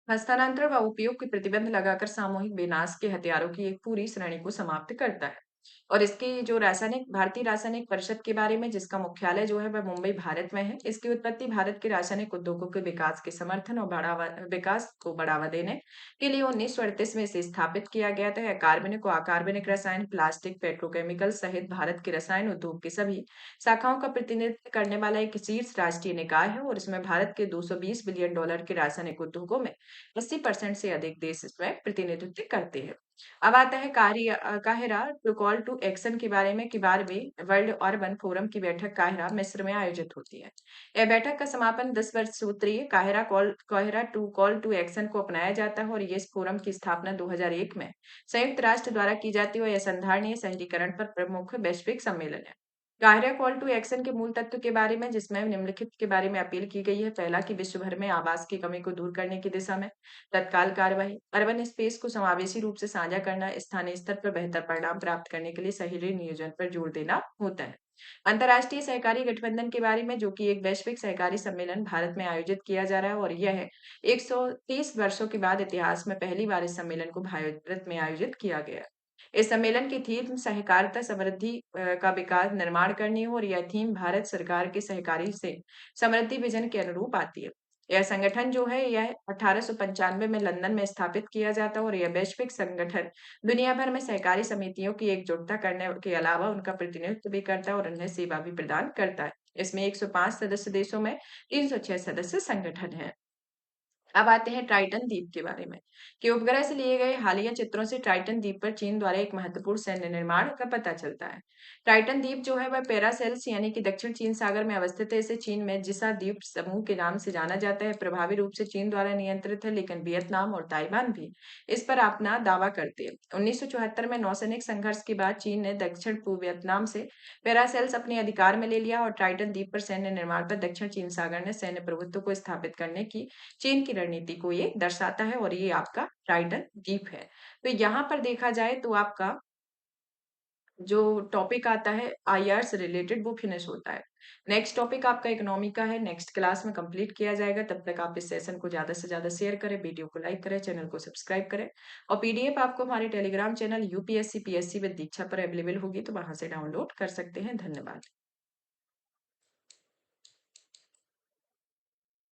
[SPEAKER 1] हस्तांतरण व उपयोग के प्रतिबंध लगाकर सामूहिक विनाश के हथियारों की एक पूरी श्रेणी को समाप्त करता है। और इसकी जो रासायनिक भारतीय रासायनिक परिषद के बारे में जिसका मुख्यालय जो है वह मुंबई भारत में है। इसकी उत्पत्ति भारत के रासायनिक उद्योगों के विकास के समर्थन और विकास को बढ़ावा देने के लिए 1938 में इसे स्थापित किया गया था। यह कार्बनिक और अकार्बनिक रसायन, प्लास्टिक, पेट्रोकेमिकल सहित भारत के रसायन उद्योग के सभी शाखाओं का प्रतिनिधित्व करने वाला एक शीर्ष राष्ट्रीय निकाय है और इसमें भारत के 220 बिलियन डॉलर के रासायनिक उद्योगों में 80% से अधिक देश इसमें प्रतिनिधित्व करते हैं। अब आता है काहिरा टू कॉल टू एक्शन के बारे में कि 12वीं वर्ल्ड अर्बन फोरम की बैठक काहिरा मिस्र में आयोजित होती है। यह बैठक का समापन 10 वर्ष सूत्रीय काहिरा टू कॉल टू एक्शन को अपनाया जाता है और ये इस फोरम की स्थापना 2001 में संयुक्त राष्ट्र द्वारा की जाती है और यह संधारणीय शहरीकरण पर प्रमुख वैश्विक सम्मेलन है। काहिरा कॉल टू एक्शन के मूल तत्व के बारे में जिसमें निम्नलिखित के बारे में अपील की गई है। पहला कि विश्व भर में आवास की कमी को दूर करने की दिशा में तत्काल कार्यवाही, अर्बन स्पेस को समावेशी रूप से साझा करना, स्थानीय स्तर पर बेहतर परिणाम प्राप्त करने के लिए शहरी नियोजन पर जोर देना होता है। अंतर्राष्ट्रीय सहकारी गठबंधन के बारे में जो कि एक वैश्विक सहकारी सम्मेलन भारत में आयोजित किया जा रहा है और यह 130 वर्षों के बाद इतिहास में पहली बार इस सम्मेलन को भारत में आयोजित किया गया। इस सम्मेलन की थीम सहकारिता समृद्धि का विकास निर्माण करनी हो और यह थीम भारत सरकार के सहकारी से समृद्धि विजन के अनुरूप आती है। यह संगठन जो है यह 1895 में लंदन में स्थापित किया जाता है और यह वैश्विक संगठन दुनिया भर में सहकारी समितियों की एकजुटता करने के अलावा उनका प्रतिनिधित्व भी करता है और उन्हें सेवा भी प्रदान करता है। इसमें 105 सदस्य देशों में 306 सदस्य संगठन है। अब आते हैं ट्राइटन द्वीप के बारे में कि उपग्रह से लिए गए हालिया चित्रों से ट्राइटन द्वीप पर चीन द्वारा एक महत्वपूर्ण सैन्य निर्माण का पता चलता है। ट्राइटन द्वीप जो है वह पैरासेल्स यानी कि दक्षिण चीन सागर में अवस्थित है। इसे चीन में जिसा द्वीप समूह के नाम से जाना जाता है प्रभावी रूप से चीन द्वारा नियंत्रित है, लेकिन वियतनाम और ताइवान भी इस पर अपना दावा करते हैं। 1974 में नौसैनिक संघर्ष के बाद चीन ने दक्षिण पूर्व वियतनाम से पैरासेल्स अपने अधिकार में ले लिया और ट्राइटन द्वीप पर सैन्य निर्माण पर दक्षिण चीन सागर ने सैन्य प्रभुत्व को स्थापित करने की चीन की रणनीति को ये दर्शाता है और ये आपका ट्राइटन द्वीप है। तो यहाँ पर देखा जाए तो आपका जो टॉपिक आता है आईआर से रिलेटेड वो फिनिश होता है। नेक्स्ट टॉपिक आपका इकोनॉमी का है, नेक्स्ट क्लास में कंप्लीट किया जाएगा। तब तक आप इस सेशन को ज़्यादा से ज़्यादा शेयर करें, वीडियो को लाइक करें, चैनल को सब्सक्राइब करें और पीडीएफ आपको हमारे Telegram channel UPSC PSC with Diksha पर अवेलेबल होगी, तो वहाँ से डाउनलोड कर सकते हैं। धन्यवाद।